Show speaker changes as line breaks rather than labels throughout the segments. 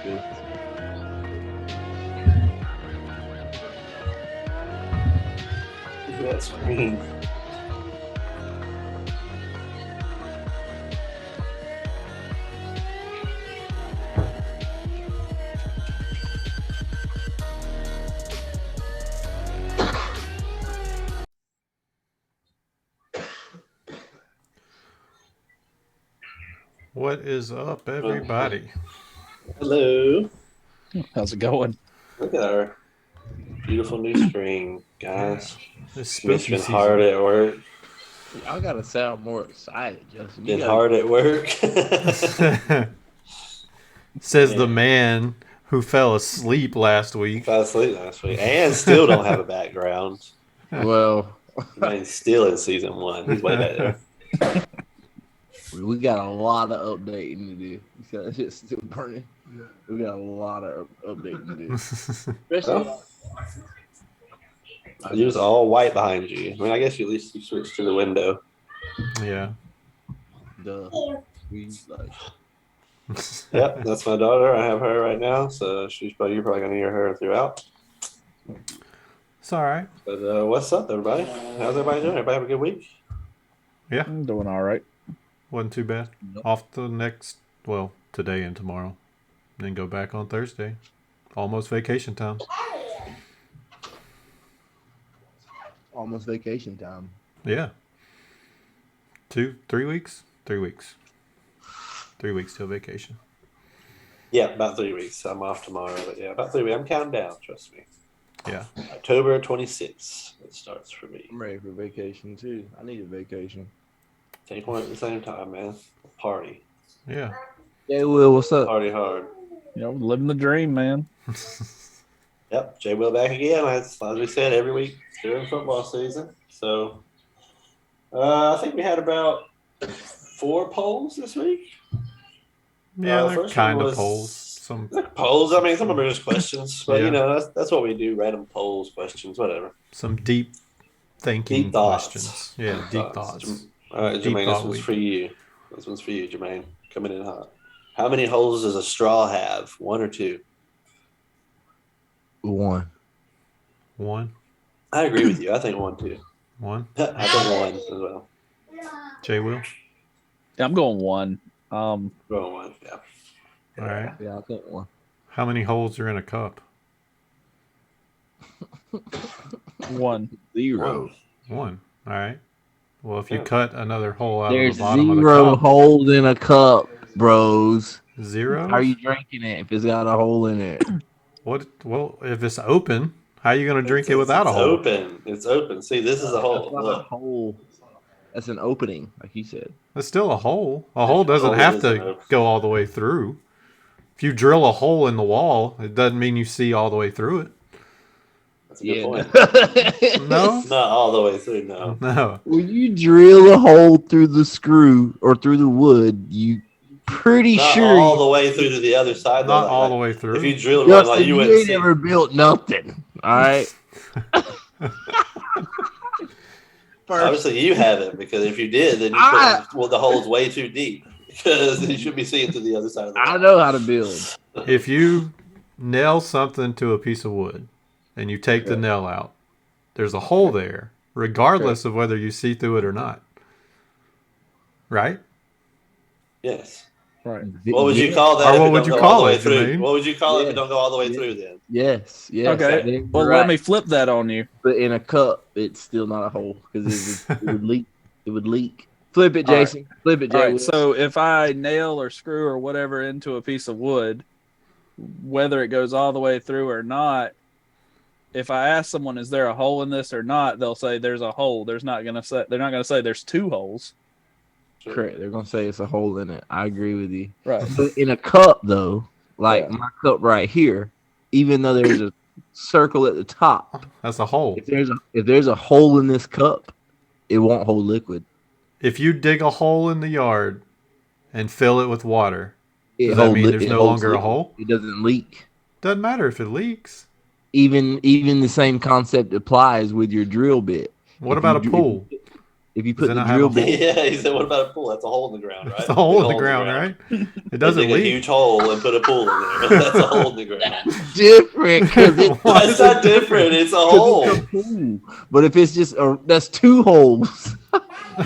good.
That screen.
What is up, everybody?
Hello.
How's it going?
Look at our beautiful new screen, guys.
It's
Smith's
spooky
been hard
season.
at work.
Y'all gotta sound more excited, Justin.
Been hard at work.
Says the man who fell asleep last week.
Fell asleep last week and still don't have a background.
Well,
I mean, he's still in season 1. He's way back there.
we got a lot of updating to do. That shit's still burning. We got a lot of updating to do. Especially,
You was all white behind you. I mean, I guess you at least you switched to the window.
Yeah.
we like.
Yep, that's my daughter. I have her right now, so you're probably gonna hear her throughout.
It's all right.
But what's up, everybody? How's everybody doing? Everybody have a good week?
Yeah,
I'm doing all right.
wasn't too bad.
Nope.
Off the next, well, today and tomorrow. Then go back on Thursday. Almost vacation time.
Almost vacation time.
Yeah. 3 weeks? 3 weeks. 3 weeks till vacation.
Yeah, about 3 weeks. I'm off tomorrow, but yeah, about 3 weeks. I'm counting down, trust me.
Yeah.
October 26th, it starts for me.
I'm ready for vacation too. I need a vacation.
Take one at the same time, man. Party.
Yeah.
Hey, Will, what's up?
Party hard.
You know, living the dream, man.
Yep, Jay Will back again. As we said, every week during football season. So I think we had about 4 polls this week.
Yeah,
The
they're
first
kind
one
of
was-
polls. Some
Polls, I mean, some of them are just questions. But,
Yeah.
you know, that's what we do. Random polls, questions, whatever.
deep thinking
Deep thoughts.
questions. Yeah, deep thoughts.
All right,
Deep
Jermaine, this
thought
one's
week.
for you. This one's for you, Jermaine. Coming in hot. How many holes does a straw have? 1 or 2?
1.
One.
I agree with you. I think 1 too.
One.
I think 1 as well.
Jay will.
Yeah, I'm going 1.
Going 1, yeah.
All right.
Yeah, I think 1.
How many holes are in a cup?
1.
0.
One. All right. Well, if you
Yeah.
cut another hole out
There's
of the bottom of the
0
cup,
holes in a cup, bros.
0.
How are you drinking it if it's got a hole in it?
What? Well, if it's open, how are you going to drink it
It's
without a hole?
open. It's open. See, this is a hole.
That's not a
Look.
hole. That's an opening, like you said.
It's still a hole. A hole doesn't
hole
have
isn't
to
open.
go all the way through. If you drill a hole in the wall, it doesn't mean you see all the way through it.
That's a good point.
No?
Not all the way through, no.
No.
When you drill a hole through the screw or through the wood, you pretty
Not
sure
all the way through to the other side.
Not
though.
all
Like,
the way through.
If you drilled one,
Justin,
like you
you
wouldn't
ain't
see.
ever built nothing. All right.
Obviously, you haven't, because if you did, then you put the hole's way too deep, because you should be seeing to the other side of the
I
wall.
know how to build.
If you nail something to a piece of wood and you take the nail out, there's a hole there, regardless of whether you see through it or not. Right?
Yes.
Right.
What would you call that?
Or
if
what
it
would
don't
you
go
call
all the way
it,
through?
Jermaine?
What would you call it if
Yeah.
it don't go all the way
Yeah.
through? Then
Yes.
Okay.
You're
Well,
right.
let me flip that on you.
But in a cup, it's still not a hole because it would leak. It would leak. Flip it, Jason. Flip it,
All
Jay.
right. So if I nail or screw or whatever into a piece of wood, whether it goes all the way through or not, if I ask someone, "Is there a hole in this or not?" they'll say there's a hole. They're not gonna say there's 2 holes.
Correct. They're gonna say it's a hole in it. I agree with you.
Right.
But in a cup, though, like
Yeah.
my cup right here, even though there's a circle at the top,
That's a hole.
if there's a hole in this cup, it won't hold liquid.
If you dig a hole in the yard and fill it with water,
It
does that
holds
mean
li-
there's
it
no
holds
longer a
liquid.
hole?
It doesn't leak.
Doesn't matter if it leaks.
Even the same concept applies with your drill bit.
What
If
about a
you-
pool?
If you
Does
put
it
the
not have
drill
a
bit,
Yeah, he said, "What about a pool? That's a hole in the ground, right?
It's a hole in
Big
the ground, right? It
They
doesn't
dig a
leak.
huge hole and put a pool in there. That's a hole in the ground.
different because it's
Why
That's not different. It's a
a
hole.
pool. But if it's just that's two holes.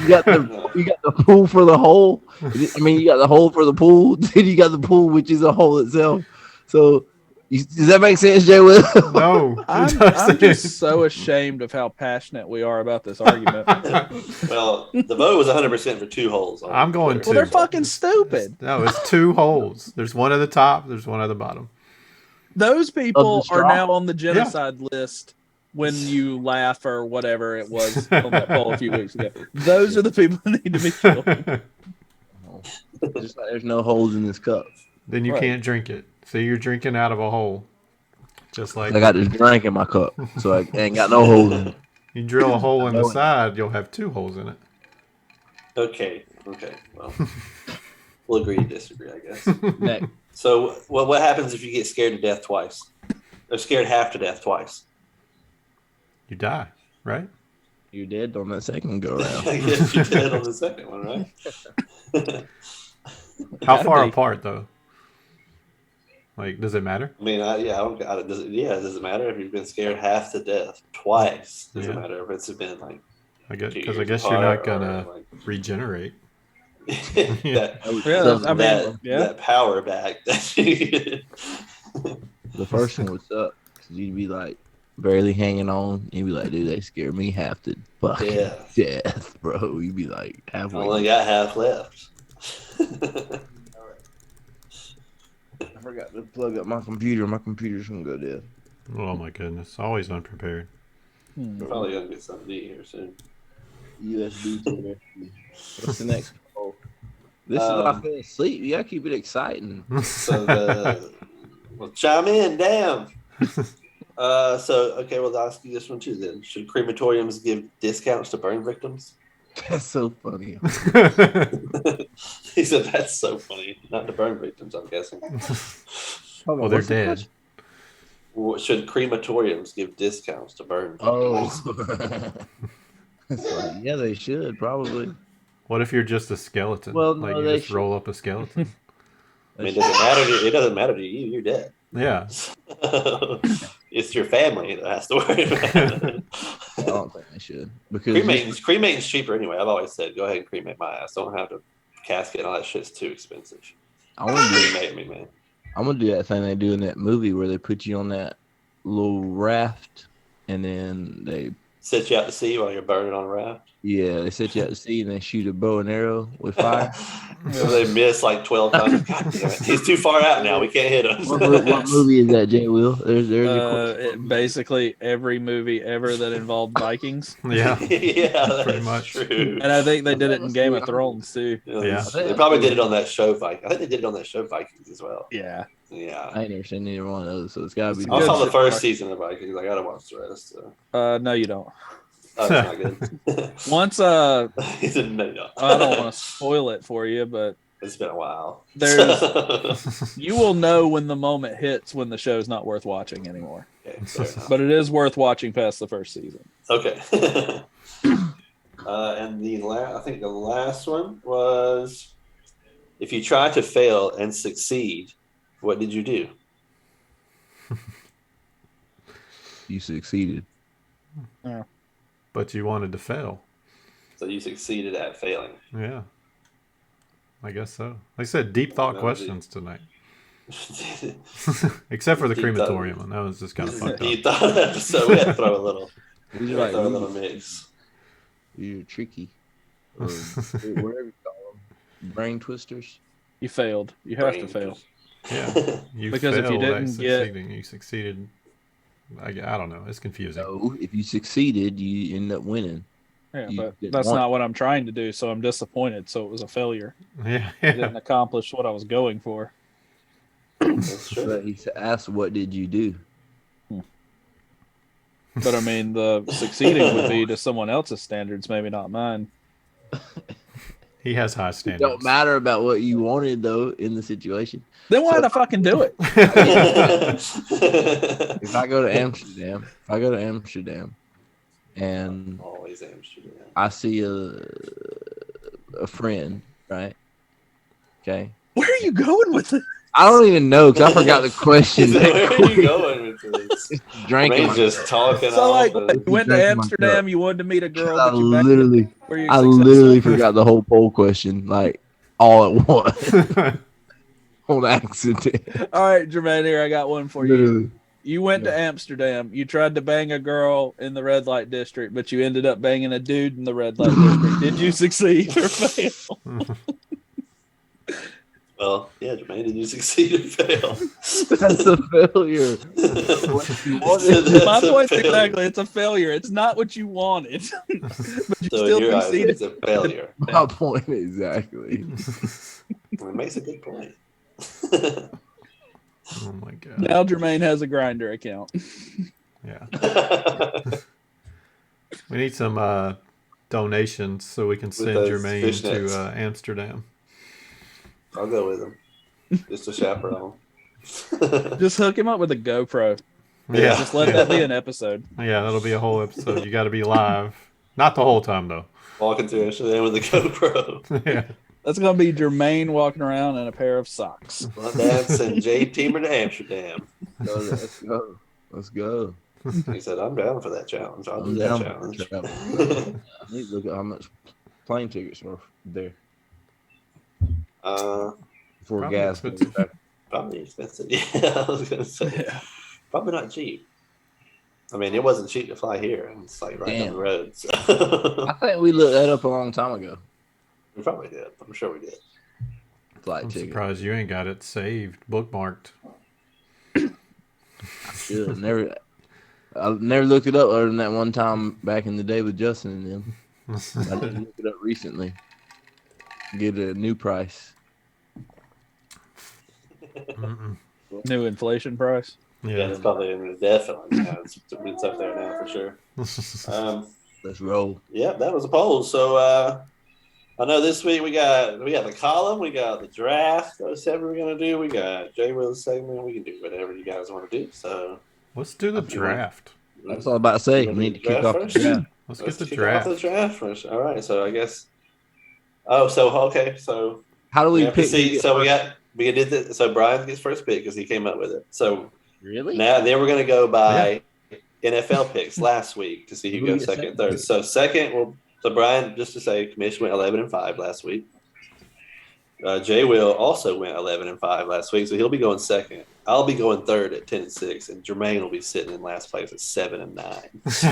You got
No.
the pool for the hole. I mean, you got the hole for the pool. Then you got the pool, which is a hole itself. So, does that make sense, Jay? Will?
No,
I'm just so ashamed of how passionate we are about this argument.
Well, the vote was 100% for two holes. on
I'm going
Twitter.
Well, they're
to.
fucking stupid.
No, it's two holes. There's one at the top. There's one at the bottom.
Those people
straw?
are now on the genocide list when you laugh or whatever it was on that poll a few weeks ago. Those are the people who need to be killed.
Just like there's no holes in this cup.
Then you
Right.
can't drink it. So you're drinking out of a hole. Just like
I got this drink in my cup, so I ain't got no holes in it.
you drill a hole in the
know it.
side, you'll have two holes in it.
Okay. Well, we'll agree to disagree, I guess.
Next.
So, what happens if you get scared to death twice? Or scared half to death twice?
You die, right?
You dead on that second go around.
I guess you did on the second one, right?
How
Gotta
far
be.
apart though? Like, does it matter?
I mean, does it matter if you've been scared half to death twice? Does it
Yeah.
matter if it's been like
I guess
2
because I
years
guess you're
apart
not gonna
or, like,
regenerate.
that,
I mean, yeah.
that power back?
The first one would suck because you'd be like barely hanging on. You'd be like, dude, they scared me half to fucking
Yeah.
death, bro. You'd be like
I
halfway.
only got half left.
I forgot to plug up my computer. My computer's gonna go dead.
Oh my goodness, always unprepared.
Probably gonna get something to eat here soon.
USB to USB. What's the next? Oh, this is not falling asleep. You gotta keep it exciting.
So well, chime in, damn. Okay, well, I'll ask you this one too. Then, should crematoriums give discounts to burn victims?
That's so funny.
He said that's so funny. Not to burn victims, I'm guessing.
Hold on,
Well, they're
what's the
dead.
question?
Should crematoriums give discounts to burn victims?
Oh, it's like, yeah, they should probably.
What if you're just a skeleton?
Well,
like
no,
you
they
just roll up a skeleton.
I mean, it doesn't matter to you. You're dead.
Yeah.
It's your family that has to worry about it.
I don't think they should because
Cremating's cheaper anyway. I've always said, go ahead and cremate my ass. Don't have to casket and all that shit's too expensive.
I want to do.
Cremate me, man.
I'm gonna do that thing they do in that movie where they put you on that little raft and then they
Set you out to sea while you're burning on a raft.
they set you out to sea and they shoot a bow and arrow with fire.
So they miss like 12 times. God damn it. He's too far out now. We can't hit him.
What movie is that, Jay Will? There's your question.
Basically every movie ever that involved Vikings.
Yeah.
Yeah, that's
Pretty much.
true.
And I think they did it in Game of Thrones too.
Yeah.
They probably did it on that show, Vikings. I think they did it on that show, Vikings, as well.
Yeah.
Yeah.
I ain't never seen either one of those, so it's gotta be.
I
good
saw the
shit,
first
Mark.
season of Vikings. I gotta watch the rest. So.
No, you don't.
Oh, it's not good.
Once
He said, no, no.
I don't want to spoil it for you, but
It's been a while.
you will know when the moment hits when the show's not worth watching anymore.
Okay, fair enough.
But it is worth watching past the first season.
Okay. And I think the last one was, if you try to fail and succeed, what did you do?
You succeeded.
But you wanted to fail.
So you succeeded at failing.
Yeah. I guess so. Like I said, deep thought
That was
questions tonight. Except for the
Deep thought.
crematorium one. That was just kind of fucked up.
Deep thought episode. We had to throw a little,
These are like
throw a little mix.
you're tricky, or whatever you call them, brain twisters.
You failed. You have to fail.
Yeah. You
Because if you
failed at
didn't get-
succeeding. You succeeded. I don't know. It's confusing.
No, if you succeeded, you end up winning.
Yeah,
You
but
didn't
that's
want-
not what I'm trying to do, so I'm disappointed. So it was a failure.
Yeah.
I didn't accomplish what I was going for.
That's true.
But he asked, "What did you do?"
But I mean, the succeeding would be to someone else's standards, maybe not mine.
He has high
It
standards.
don't matter about what you wanted though in the situation.
Then why'd I fucking do it?
If I go to Amsterdam, and
Always Amsterdam.
I see a friend, right? Okay.
Where are you going with it?
I don't even know because I forgot the question.
So where are you going with this?
Drinking
Ray's just talking
So, like,
off.
you went to
Drinking my
Amsterdam,
cup.
you wanted to meet a girl,
I
but you backed
literally,
Were you
I
successful?
literally forgot the whole poll question, like all at once on accident.
All right, Jermaine, here I got one for you.
Literally.
You went to Amsterdam. You tried to bang a girl in the red light district, but you ended up banging a dude in the red light district. Did you succeed or fail?
Well, yeah, Jermaine, did you succeed or fail?
That's a failure.
What
you wanted.
My point exactly. It's a failure. It's not what you wanted, but you
So
still
you're right.
succeeded.
It's a failure.
My point exactly.
It makes a good point.
Oh my god.
Now Jermaine has a grinder account.
Yeah. We need some donations so we can send
those
Jermaine
fishnets.
to Amsterdam.
I'll go with him. Just a chaperone.
Just hook him up with a GoPro.
Yeah.
Just let that be an episode.
Yeah, that'll be a whole episode. You got to be live. Not the whole time though.
Walking through Amsterdam with a GoPro.
Yeah.
That's gonna be Jermaine walking around in a pair of socks.
BluntDads and J Teamer to Amsterdam.
Let's go. Let's go.
He said, I'm down for that challenge. I'll do
I'm
that
down
challenge.
for that. I need to look at how much plane tickets are there before
Probably
gas.
expensive.
Probably expensive. Yeah, I was going to say.
Yeah.
Probably not cheap. I mean, it wasn't cheap to fly here. It's like right down
Damn.
the road. So.
I think we looked that up a long time ago.
We probably did. I'm sure we did.
Flight
I'm
ticket.
surprised you ain't got it saved, bookmarked.
Should I never looked it up other than that one time back in the day with Justin and them. I did look it up recently. Get a new price.
Mm-mm.
New inflation price.
Yeah,
Yeah.
it's probably definitely. Yeah, it's up there now for sure.
Let's roll.
Yeah, that was a poll. So I know this week we got the column, we got the draft. That's what we're gonna do. We got Jay Will's segment. We can do whatever you guys want to do. So
Let's do the draft.
That's all I'm about to say.
You
We
wanna
need
do
to kick off the
first?
draft.
Let's
Let's
get the
kick off
draft.
the draft first. All right. So I guess. Oh, so okay. So
How do
we
we
have to
pick?
see. So we did this. So Brian gets first pick because he came up with it. So
Really?
now then we're gonna go by NFL picks last week to see who
Who
goes
gets
second,
second
third.
pick?
So second, so Brian, just to say, Commish went 11-5 last week. Jay Will also went 11-5 last week, so he'll be going second. I'll be going third at 10-6, and Jermaine will be sitting in last place at 7-9. So,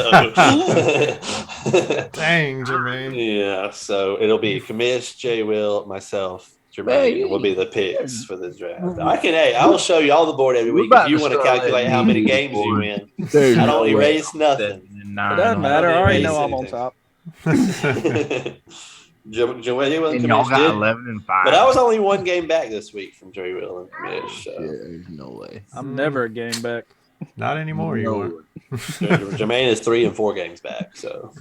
Dang, Jermaine.
yeah, so it'll be Commish, Jay Will, myself. Jermaine will be the picks for the draft. I will show you all the board every week if you want to calculate how many games you win. I don't erase nothing.
It doesn't matter. I already know I'm on top.
Joey
And y'all got 11-5.
but I was only one game back this week from Jerry Will and Commish. So.
Yeah, there's no way.
I'm never a game back.
Not anymore, you are.
Jermaine is 3 and 4 games back. So,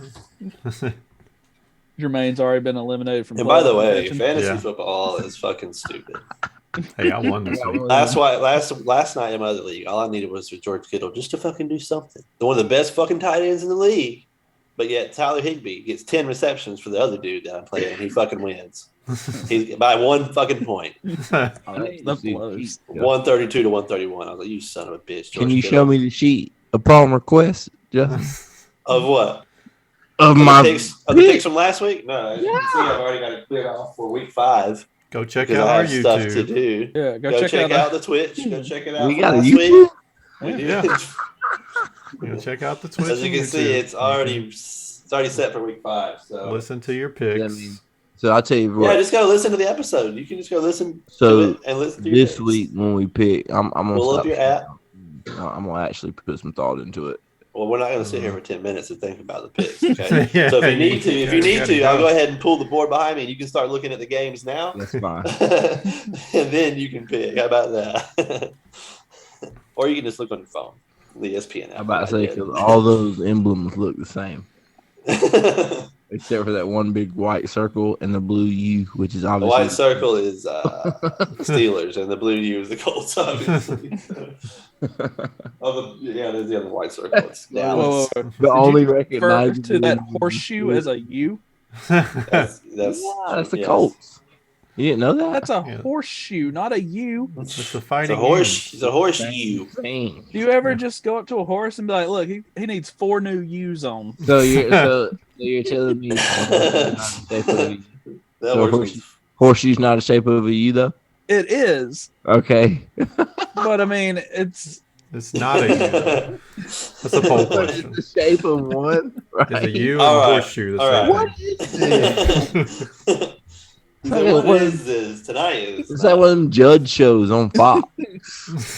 Jermaine's already been eliminated from.
and by the
playoff
way,
contention.
fantasy football is fucking stupid.
Hey, I won this week.
That's why last night in my other league, all I needed was for George Kittle just to fucking do something. One of the best fucking tight ends in the league, but yet Tyler Higbee gets 10 receptions for the other dude that I'm playing, and he fucking wins. He's by 1 fucking point,
That blows.
132 to 131. I was like, you son of a bitch. George
Can you
Kittle.
show me the sheet upon request, Justin?
Of what?
Of
The
my
picks from last week? No, as you can see, I've already got it cleared off for week 5
Go check
because
out
I
our
have stuff to
YouTube.
do.
Yeah,
Go check out the Twitch. Go check it out.
We
from
got a
last
YouTube?
week. We do.
Yeah. Go check out the Twitch.
As you
and
can see,
YouTube.
it's already set for week 5. So
Listen to your
I
picks.
mean, so I'll tell you what.
yeah, just go listen to the episode. You can just go listen
So
to it and listen to your
this
picks.
week when we pick, I'm gonna
Pull up
stop.
your app.
I'm gonna actually put some thought into it.
Well, we're not going to sit here for 10 minutes and think about the picks. Okay.
Yeah,
So if you need to,
gotta
I'll
go.
go ahead and pull the board behind me, and you can start looking at the games now,
That's fine.
and then you can pick. How about that? Or you can just look on your phone, the ESPN app.
I'm about to say because all those emblems look the same. Except for that one big white circle and the blue U, which is
The
obviously
white circle is Steelers, and the blue U is the Colts, obviously. There's the other white circle. It's Dallas.
Whoa.
the
Did
only
you refer
recognizable
to that
one.
horseshoe as a U?
That's
That's the
yes.
Colts. You didn't know that?
That's a
Yeah.
horseshoe, not a U.
It's a
It's a
fighting
horse.
U's.
It's a horseshoe.
Thing.
Do you ever just go up to a horse and be like, "Look, he needs 4 new U's on"?
So you're telling me
That horse.
horseshoe's not a shape of a U though?
It is,
Okay.
but I mean, it's
It's not a U. That's a poll question.
It's the shape of one, right?
Is a U and
All
a
right.
horseshoe the
All
same
right.
thing?
What is this? Tonight is.
It's like one of them Judge shows on Fox.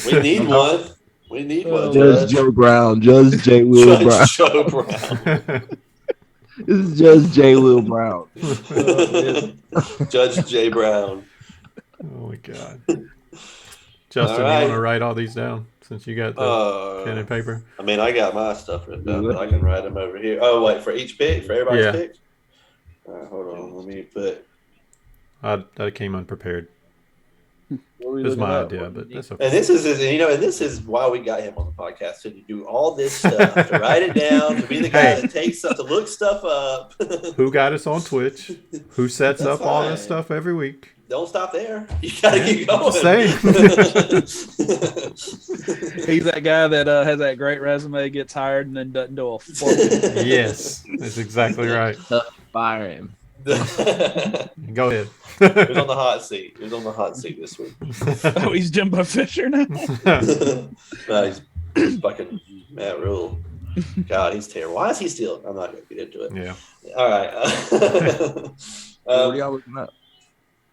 We need one. We need one.
Judge Joe Brown, Judge J. Will Brown.
Judge Joe Brown.
This is Judge J. Will Brown.
Judge J. Brown.
Oh my god. Justin,
All right.
you want to write all these down since you got the pen and paper?
I mean, I got my stuff written down, but I can write them over here. Oh, wait, for each pick? For everybody's
Yeah.
pick? All right, hold on. Let me put.
I came unprepared. It was my idea, but that's okay.
And this is why we got him on the podcast, to do all this stuff, to write it down, to be the guy
Hey.
that takes stuff, to look stuff up.
Who got us on Twitch? Who sets
That's
up all
fine.
this stuff every week?
Don't stop there. You gotta keep going.
Just
he's that guy that has that great resume, gets hired, and then doesn't do a fuck.
Yes, that's exactly right.
Fire him.
Go ahead.
Who's on the hot seat? Who's on the hot seat this week?
Oh, he's Jimbo Fisher now.
No, he's fucking Matt Rule. God, he's terrible. Why is he still? I'm not gonna get into it.
Yeah.
All right.
What are y'all looking up?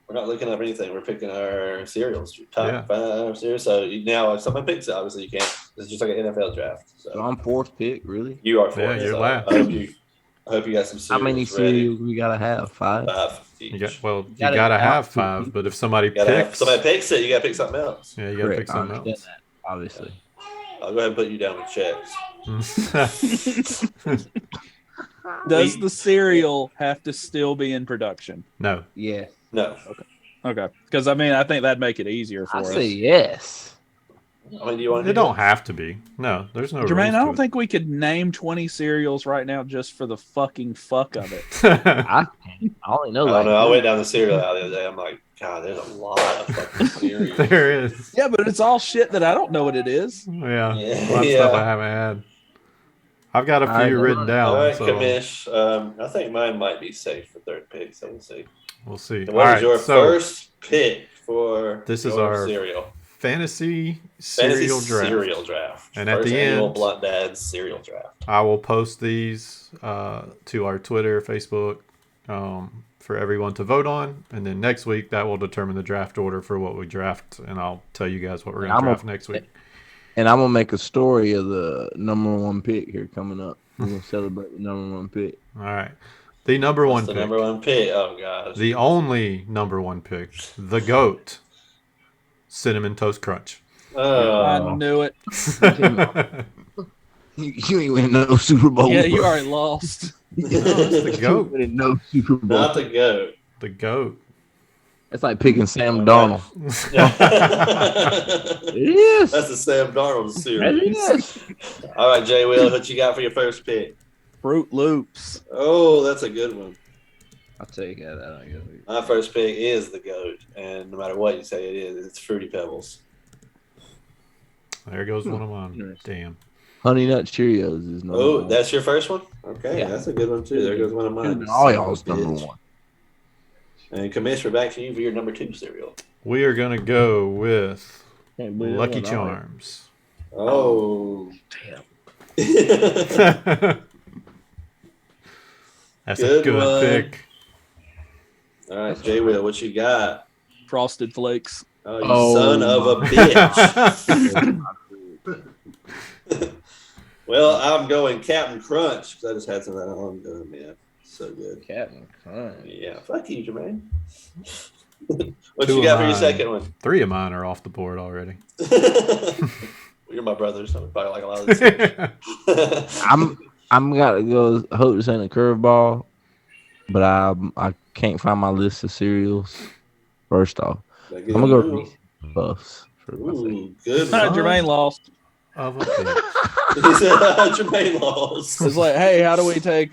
We're not looking up anything. We're picking our cereals.
Yeah.
Top 5 cereals. So now, if someone picks it, obviously you can't. It's just like an NFL draft.
So
So
I'm fourth pick, really?
you are fourth.
Yeah, you're
so
last.
I hope you got some cereals.
How many cereals we gotta have? 5?
5 each.
You gotta
Gotta
have
have
5, but if somebody
You gotta have,
picks,
somebody picks it, you gotta pick something else.
yeah, you gotta pick
I
something
understand
else.
that, obviously.
I'll go ahead and put you down with checks.
Does the cereal have to still be in production?
No.
Yeah.
No.
Okay, because I mean, I think that'd make it easier for
I
us.
say yes.
I mean, do you want to
It don't have to be. No, there's no
Jermaine,
rules
I
to
don't
it.
think we could name 20 cereals right now just for the fucking fuck of it.
I only know
I
like
don't know. I went down the cereal aisle the other day. I'm like, God, there's a lot of fucking cereal.
There is.
Yeah, but it's all shit that I don't know what it is.
Yeah.
Yeah.
A lot of stuff I haven't had. I've got a
I
few
know.
written down.
All right,
So
Commish. I think mine might be safe for third pick, so we'll see.
we'll see.
And
All
what is
right.
your
So
first pick for
This is
your
our
cereal?
fantasy
Fantasy
cereal draft.
cereal draft.
And at
First
the
annual
end-
BluntDads cereal draft.
I will post these to our Twitter, Facebook, for everyone to vote on. And then next week, that will determine the draft order for what we draft. And I'll tell you guys what we're going to draft next week.
And I'm gonna make a story of the number 1 pick here coming up. We're gonna celebrate the number 1 pick.
All right. The number one
What's the
pick.
number 1 pick? Oh, gosh.
The only number 1 pick. The GOAT. Cinnamon Toast Crunch.
I knew it.
You ain't winning no Super Bowl.
Yeah, you already lost.
it's the GOAT.
Winning no Super Bowl.
Not the goat.
The GOAT.
It's like picking Sam Darnold. It is.
That's the Sam Darnold
It
series.
is.
All right, Jay Will, what you got for your first pick?
Fruit Loops.
Oh, that's a good one.
I'll take that. I guess.
My first pick is the GOAT, and no matter what you say it is, it's Fruity Pebbles.
There goes one of mine.
Interesting.
Damn.
Honey Nut Cheerios is number
Oh,
1.
that's your first one? Okay,
Yeah.
that's a good one, too. There goes one of mine.
All y'all's number
Bitch.
1.
And Commissioner, back to you for your number 2 cereal.
We are going to go with
Can't believe
Lucky
that one, all right.
Charms.
Oh.
Damn.
That's
Good
a good
one.
pick.
All right, Jay Will, what you got?
Frosted Flakes.
Oh, you
Oh,
son of a bitch. Well, I'm going Captain Crunch because I just had some of that on. Oh, man, so good.
Captain Crunch.
Yeah, fuck you, Jermaine. What
Two
you got
of
for your
mine.
second one?
3 of mine are off the board already.
You're my brother, so I'm probably like a lot of this.
I'm gotta go. I hope this ain't a curveball, but I can't find my list of cereals. First off,
Gotta
I'm
get
gonna
them
go
new.
Reese's Puffs for my second.
Ooh, good one.
Jermaine lost.
Of a bitch.
Jermaine lost.
It's like, hey, how do we take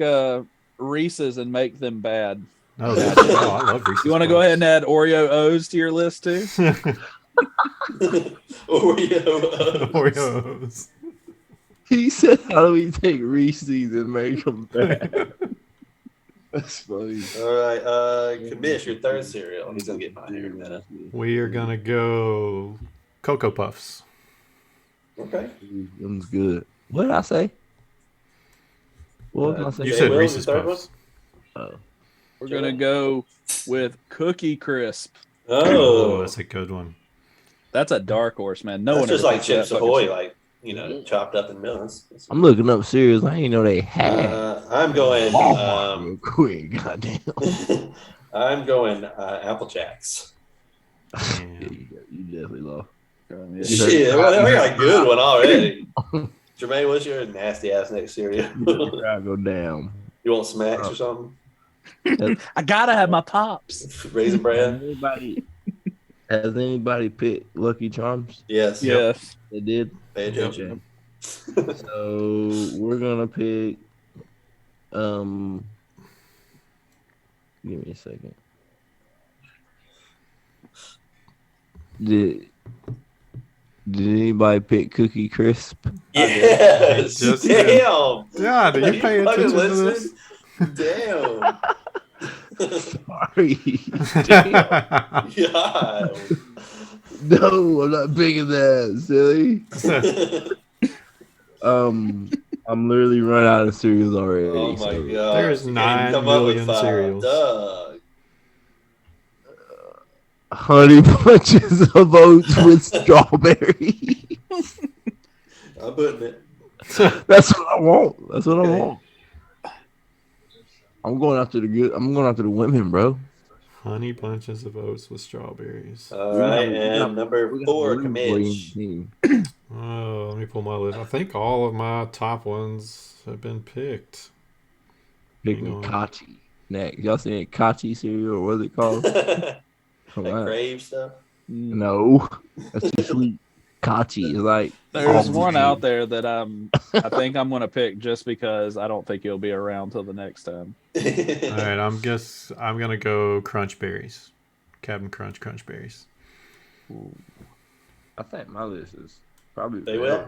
Reese's and make them bad?
No, I love Reese's.
You want to go ahead and add Oreo O's to your list too?
Oreo.
Oreos.
He said, "How do we take Reese's and make them bad?" That's funny.
All right, Commish, your third cereal. He's gonna get mine here in a minute.
We are gonna go Cocoa Puffs.
Okay.
Them's good. What did I say? What was I
You
Jay
said
Will, your
Reese's
third
Puffs.
Oh.
We're gonna go with Cookie Crisp.
Oh,
Oh,
that's a good one.
That's a dark horse, man. No
that's
one
just
ever
like
picks that
Chips
fucking
Ahoy,
shit.
like chopped up in millions.
I'm looking up cereals. I didn't know they had.
I'm going.
Walmart real quick. Goddamn.
I'm going Apple Jacks.
Yeah, you definitely lost.
Yeah.
Shit, well, we got a good one already. Jermaine, what's your nasty ass next cereal?
I go down.
You want Smacks or something?
I gotta have my pops.
Raisin Bran?
Has anybody picked Lucky Charms?
Yes.
Yes.
They did.
Pay attention.
So we're gonna pick. Give me a second. Did anybody pick Cookie Crisp?
Yes.
Just
Damn.
Yeah, do you pay
fucking
attention to this?
Damn.
Sorry.
God.
No, I'm not picking that, silly. I'm literally run out of cereals already.
Oh my
so.
god.
There's
You can't even
9
come up with
million
five.
cereals.
Duh.
Honey bunches of oats with strawberry.
I'm putting it.
That's what I want. That's what I
Okay.
want. I'm going after the good. I'm going after the women, bro.
Honey bunches of oats with strawberries.
All right, and number 4, Commish.
Oh, let me pull my list. I think all of my top ones have been picked.
Picking Kachi next. Y'all seen Kachi cereal or what's it called? Come
That
on.
Crave stuff.
No, that's too sweet. Kachi is like
There's
oh,
one
man.
out there that I think I'm gonna pick just because I don't think you'll be around till the next time.
All right, I'm gonna go Crunch Berries, Captain Crunch Berries.
I think my list is probably.
They will.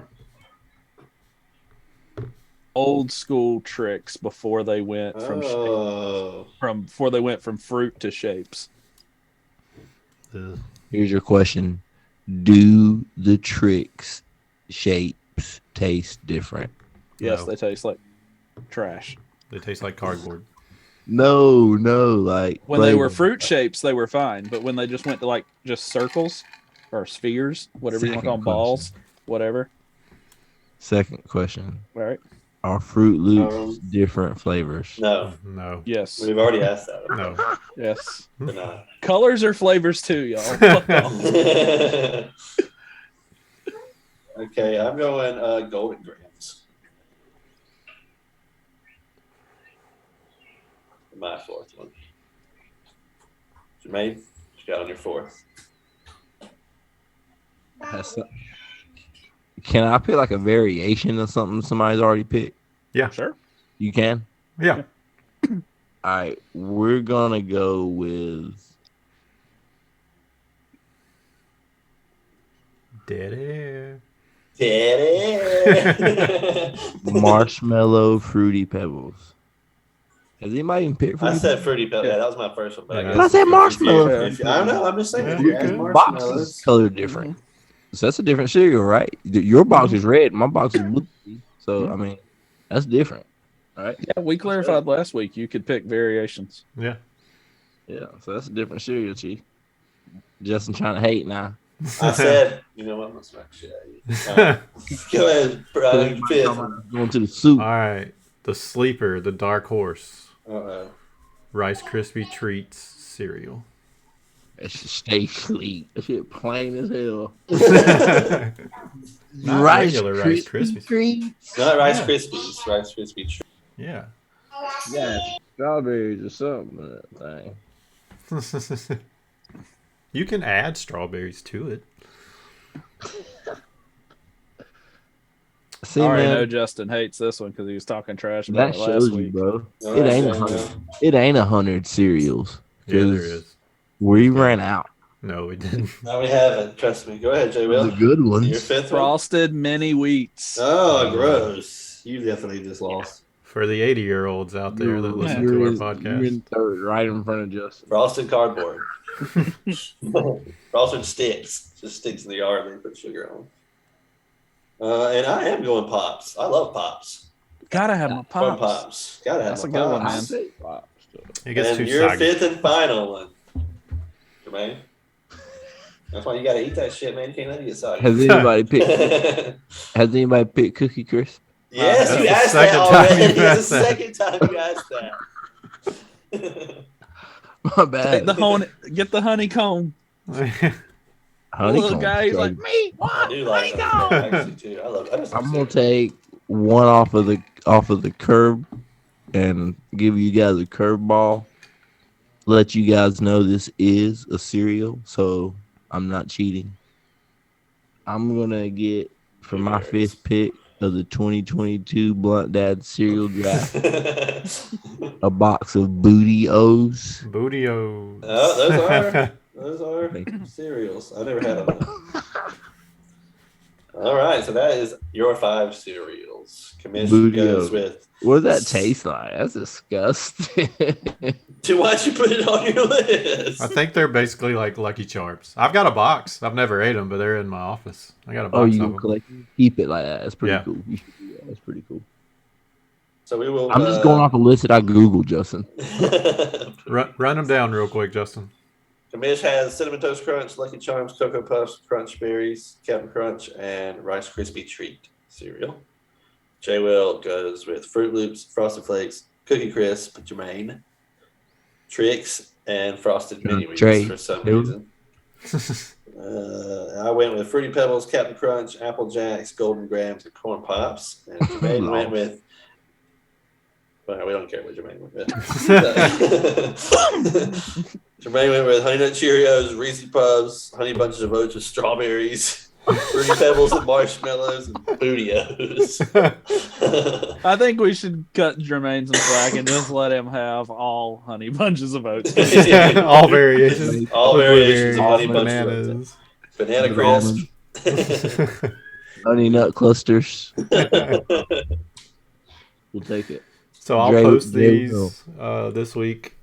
Old school tricks before they went before they went from fruit to shapes.
Ugh.
Here's your question: do the tricks shapes taste different?
Yes,
No.
they taste like trash.
They taste like cardboard.
No, like
When they were
flavor.
fruit shapes, they were fine. But when they just went to like just circles or spheres, whatever you want to call them,
Second
balls, whatever.
Second question:
All right.
are Fruit Loops different flavors?
No,
No.
Yes.
we've already asked that.
No.
Yes.
They're not.
Colors are flavors too, y'all. Fuck off.
Okay, I'm going Golden Grams. My 4th one. Jermaine, what you got on your 4th?
Can I pick like a variation of something somebody's already picked?
Yeah.
Sure.
You can.
Yeah.
All right, we're gonna go with
Dead air.
Daddy.
marshmallow fruity pebbles. Has anybody even picked
I
fruity
said Fruity Pebbles. Yeah, that was my first one. But
Yeah.
I
But I
guess
said
if
marshmallow.
I don't know. I'm just saying.
Yeah,
if you
you
add
could.
box is
marshmallows.
colored different. So that's a different cereal, right? Your box is red, my box is blue. So I mean, that's different. All right.
Yeah, we clarified last week you could pick variations.
Yeah.
Yeah. So that's a different cereal, Chief. Justin trying to hate now.
I said, you know what? I'm going to smack the shit out of you. Go ahead, Brian. Fifth.
Going to the soup.
All right. The sleeper, the dark horse,
Uh-oh.
Rice Krispie treats cereal.
That shit stay clean. That shit plain as hell.
Not regular Rice Krispies.
treats.
Not Rice
Yeah.
Krispies. Rice Krispie treats.
Yeah.
Yeah, strawberries or something. in That thing.
You can add strawberries to it.
See,
I already
man,
know Justin hates this one because he was talking trash about
that
it last
shows you,
week.
bro.
All
It
right,
ain't
Jay,
100. It ain't 100 cereals.
Yeah, there
'Cause
is.
We ran out.
No, we didn't.
No, we haven't. Trust me. Go ahead, Jay. Will.
The good
Your
ones.
fifth one.
Frosted mini wheats.
Oh, gross! You definitely just lost.
For the 80-year-olds out there that listen to our
You're
podcast.
in third, right in front of Justin.
Frosted cardboard. Frosted sticks. Just sticks in the yard and they put sugar on. And I am going Pops. I love Pops.
Gotta have my
Fun
pops.
Pops. Gotta have
That's
my
a good one,
Pops.
man.
It gets
And
too
your
soggy.
fifth and final one, Jermaine. That's why you gotta eat that shit, man. You can't let it get soggy.
Has anybody picked? Has anybody picked Cookie Crisp?
Yes,
That's
you
the
asked that
second time
already.
you've
It's
asked
the
that.
second time you asked that.
My bad.
Get the honeycomb.
Honeycomb
Little guy, he's like,
straight.
me,
I
what?
do like
Honeycomb.
honeycomb, actually, too. I love it.
I'm gonna take one off of the curb and give you guys a curveball. Let you guys know this is a cereal, so I'm not cheating. I'm gonna get for my fifth pick of the 2022 BluntDads cereal draft a box of Booty O's.
Booty-O's.
Oh, those are cereals. I never had them. All right, so that is your 5 cereals. Commish
Booty
goes
O's.
with.
What does that taste like? That's disgusting.
Why'd you put it on your list?
I think they're basically like Lucky Charms. I've got a box. I've never ate them, but they're in my office. I got a box
Oh, you
of
gonna
them.
collect? Keep it like that. That's pretty
Yeah.
cool. You should do that. That's pretty cool.
So we will.
I'm just going off a list that I googled, Justin.
Run them down real quick, Justin.
Commish has Cinnamon Toast Crunch, Lucky Charms, Cocoa Puffs, Crunch Berries, Captain Crunch, and Rice Krispie Treat cereal. J. Will goes with Fruit Loops, Frosted Flakes, Cookie Crisp, Jermaine, Trix, and Frosted Mini Wheats
Trey.
for some
Who?
reason. I went with Fruity Pebbles, Captain Crunch, Apple Jacks, Golden Grams, and Corn Pops. And Jermaine went with. Well, we don't care what Jermaine went with. Jermaine went with Honey Nut Cheerios, Reese's Puffs, Honey Bunches of Oats with strawberries, Fruity Pebbles and marshmallows, and Booty-O's.
I think we should cut Jermaine some slack and just let him have all honey bunches of oats.
All variations.
All variations of Honey
Blueberries,
Bunches of Oats.
bananas.
Banana Crisp.
Honey nut clusters. We'll take it.
So I'll
Dre-
post
Dre
these
will.
this week,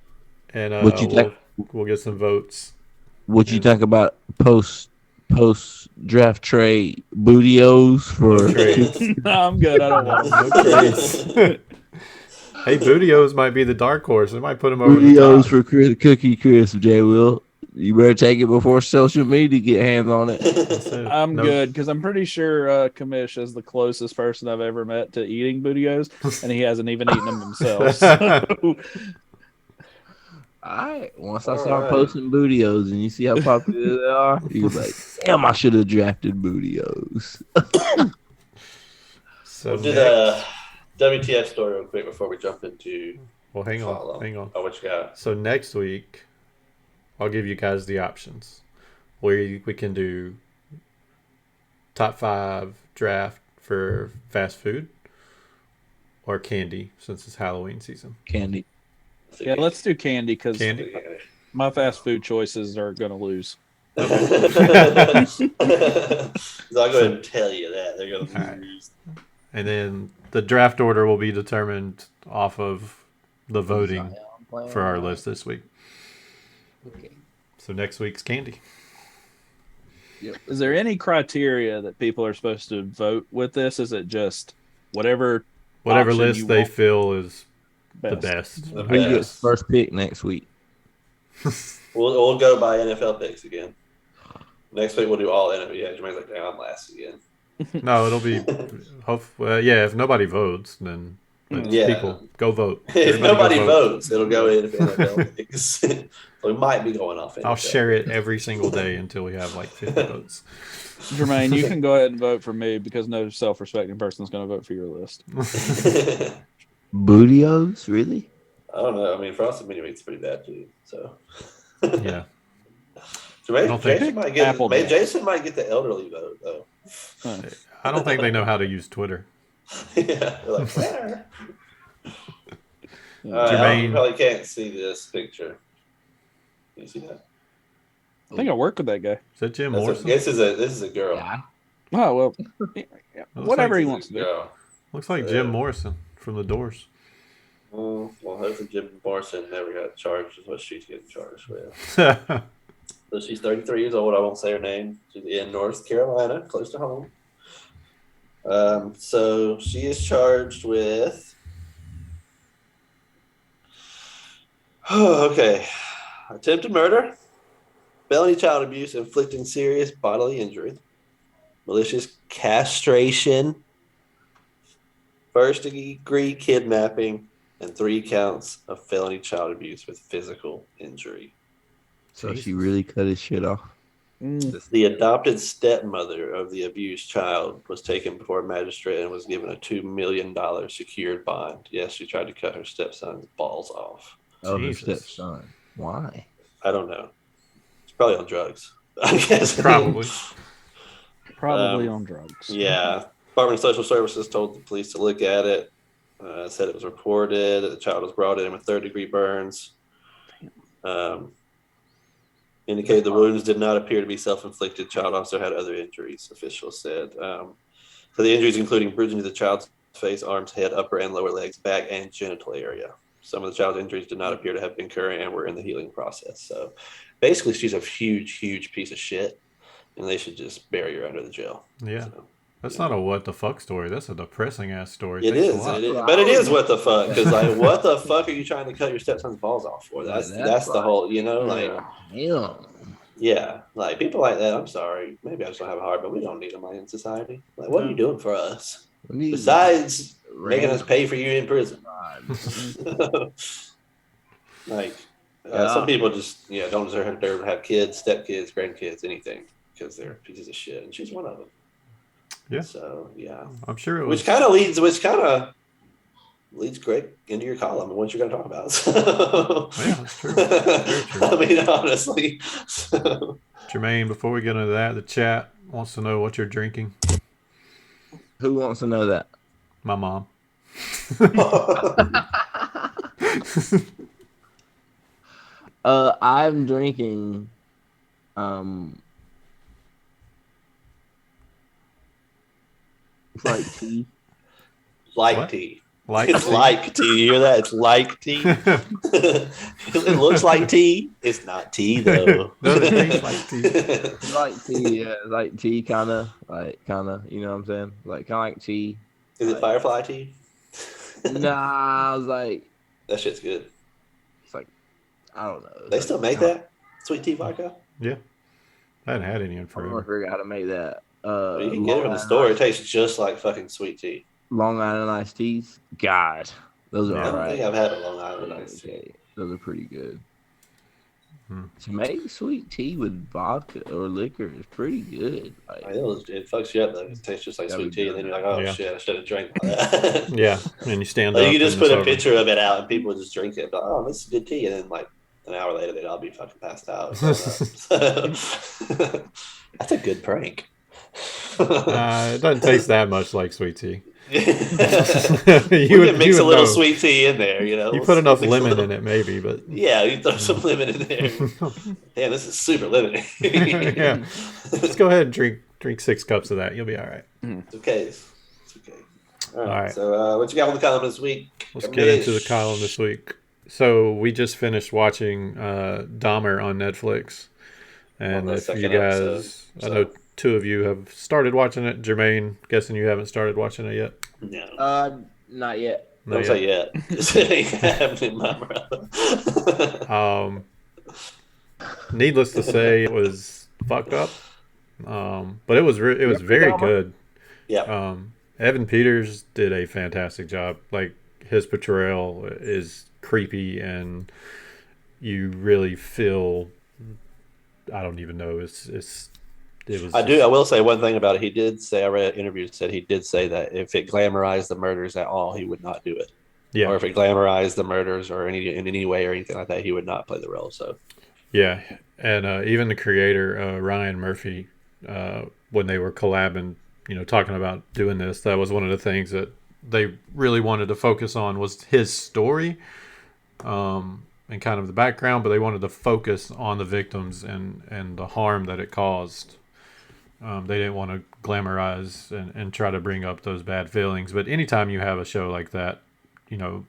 and
What you
we'll get some votes.
What you think about post draft trade Booty-O's for?
No, I'm good. I don't want them.
No trades. Hey, Booty-O's might be the dark horse. It might put them over the
Booty-O's
top.
for Cookie Crisp, J. Will. You better take it before social media get hands on it.
That's it.
I'm
No-
good because I'm pretty sure Commish is the closest person I've ever met to eating Booty-O's, and he hasn't even eaten them himself. So.
Alright, once I
All
start
right.
posting Booty-O's and you see how popular they are, you're like, damn, I should have drafted Booty-O's.
So
We'll do
next-
the WTF story real quick before we jump into.
well, hang
follow.
on.
Oh, what you got?
So next week, I'll give you guys the options. We can do top 5 draft for fast food or candy since it's Halloween season.
Candy.
Yeah, let's do candy because
Candy.
my fast food choices are going to lose.
So I'll go ahead and tell you that they're going
All right.
to lose.
And then the draft order will be determined off of the voting for our list this week.
Okay.
So next week's candy.
Is there any criteria that people are supposed to vote with this? Is it just whatever
Whatever
option
list
you
they
want
feel is the
best?
best.
The
Who gets
best.
first pick next week?
We'll go by NFL picks again. Next week we'll do all NFL. Yeah, Jermaine's like, damn, I'm last again.
No, it'll be. Yeah, if nobody votes, then
Yeah.
people go vote.
If
Everybody go
nobody
vote.
votes, it'll go in NFL picks. So we might be going off.
I'll share it every single day until we have like 50 votes.
Jermaine, you can go ahead and vote for me because no self-respecting person is going to vote for your list.
Bootios, really?
I don't know. I mean, frosted mini wheat's pretty bad too. So
Yeah.
So maybe
don't think-
Jason might get the elderly vote though.
I don't think they know how to use Twitter.
Yeah, they're like, where?
Jermaine-
you probably can't see this picture. Can you see that?
I think I work with that guy.
Is that Jim
This
Morrison?
is a girl.
Yeah.
Oh, well, whatever
like
he
This
wants
is
to
a
do.
girl.
Looks like Jim Morrison from The Doors.
Well, hopefully Jim Morrison never got charged with what she's getting charged with. So she's 33 years old. I won't say her name. She's in North Carolina, close to home. So she is charged with. Okay, attempted murder, felony child abuse, inflicting serious bodily injury, malicious castration, first-degree kidnapping, and 3 counts of felony child abuse with physical injury.
So she really cut his shit off.
The adopted stepmother of the abused child was taken before a magistrate and was given a $2 million secured bond. Yes, she tried to cut her stepson's balls off.
Oh, her
Jesus.
stepson. Why?
I don't know. It's probably on drugs. I guess.
Probably.
Probably on drugs.
Yeah. Department of Social Services told the police to look at it. Said it was reported that the child was brought in with 3rd-degree burns. Indicated the wounds did not appear to be self-inflicted. Child also had other injuries, officials said. So the injuries including bruising to the child's face, arms, head, upper and lower legs, back, and genital area. Some of the child's injuries did not appear to have been current and were in the healing process. So basically, she's a huge, huge piece of shit, and they should just bury her under the jail.
Yeah.
So,
That's not a what the fuck story. That's a depressing ass story.
it
Thanks a
is,
lot.
but it is what the fuck, because like, what the fuck are you trying to cut your stepson's balls off for? That's the whole, like,
Damn.
yeah, like people like that. I'm sorry, maybe I just don't have a heart, but we don't need them in society. Like, what are you doing for us besides making us pay for you in prison? Like, some people just don't deserve to have kids, stepkids, grandkids, anything because they're pieces of shit, and she's one of them.
Yeah.
So yeah,
I'm sure it was.
which kind of leads Greg into your column and what you're going to talk about. So,
Yeah, that's true. Very true.
I mean, honestly. So,
Jermaine, before we get into that, the chat wants to know what you're drinking.
Who wants to know that?
My mom.
I'm drinking it's like tea.
like
What?
tea.
Like
It's
tea?
like tea. You hear that? It's like tea. It looks like tea. It's not tea though.
Does it taste like tea?
It's like tea, yeah. Like tea kind of, you know what I'm saying? Like kind of like tea.
Is it Firefly tea?
Nah, I was like,
That shit's good.
it's like, I don't know.
They still make that sweet tea vodka.
Yeah. I hadn't had any in
I don't
forever.
figure out how to make that.
You can get it from the store. It tastes just like fucking sweet tea.
Long Island iced teas. God, those are
Yeah.
I don't
alright.
think I've had a Long Island iced tea.
Okay, those are pretty good.
Hmm.
To make sweet tea with vodka or liquor is pretty good. Like,
It fucks you up though. It tastes just like
Gotta
sweet
be
tea, and then you're like, oh
Yeah.
shit, I should have drank all that.
Yeah. And you stand
Like,
up.
you just
and
put
it's
a
over.
picture of it out, and people just drink it. Like, oh, this is good tea, and then like an hour later, they'd all be fucking passed out. That's a good prank.
It doesn't taste that much like sweet tea.
You
You
can mix a
would
little
know.
sweet tea in there, you know.
You put enough
Mix a
lemon
little-
in it, maybe, but
Yeah, you throw some lemon in there. Damn, this is super lemony.
yeah. Just go ahead and drink 6 cups of that. You'll be all right.
It's okay. It's okay. All right.
All right.
So, what you got on the column this week?
Let's get into the column this week. So we just finished watching Dahmer on Netflix, and
the
if you
second
guys,
episode,
I know 2 of you have started watching it. Jermaine, guessing you haven't started watching it yet.
No.
not yet.
Don't say yet. It ain't happening, my brother.
Needless to say, it was fucked up, but it was very good.
Yeah.
Evan Peters did a fantastic job. Like, his portrayal is creepy and you really feel. I don't even know. It was
I do.
just
I will say one thing about it. He did say, I read an interview that said he did say that if it glamorized the murders at all, he would not do it.
yeah
Or if it glamorized the murders or in any way or anything like that, he would not play the role. So
yeah, and even the creator Ryan Murphy, when they were collabing, talking about doing this, that was one of the things that they really wanted to focus on was his story, and kind of the background, but they wanted to focus on the victims and the harm that it caused. They didn't want to glamorize and try to bring up those bad feelings. But anytime you have a show like that, you know,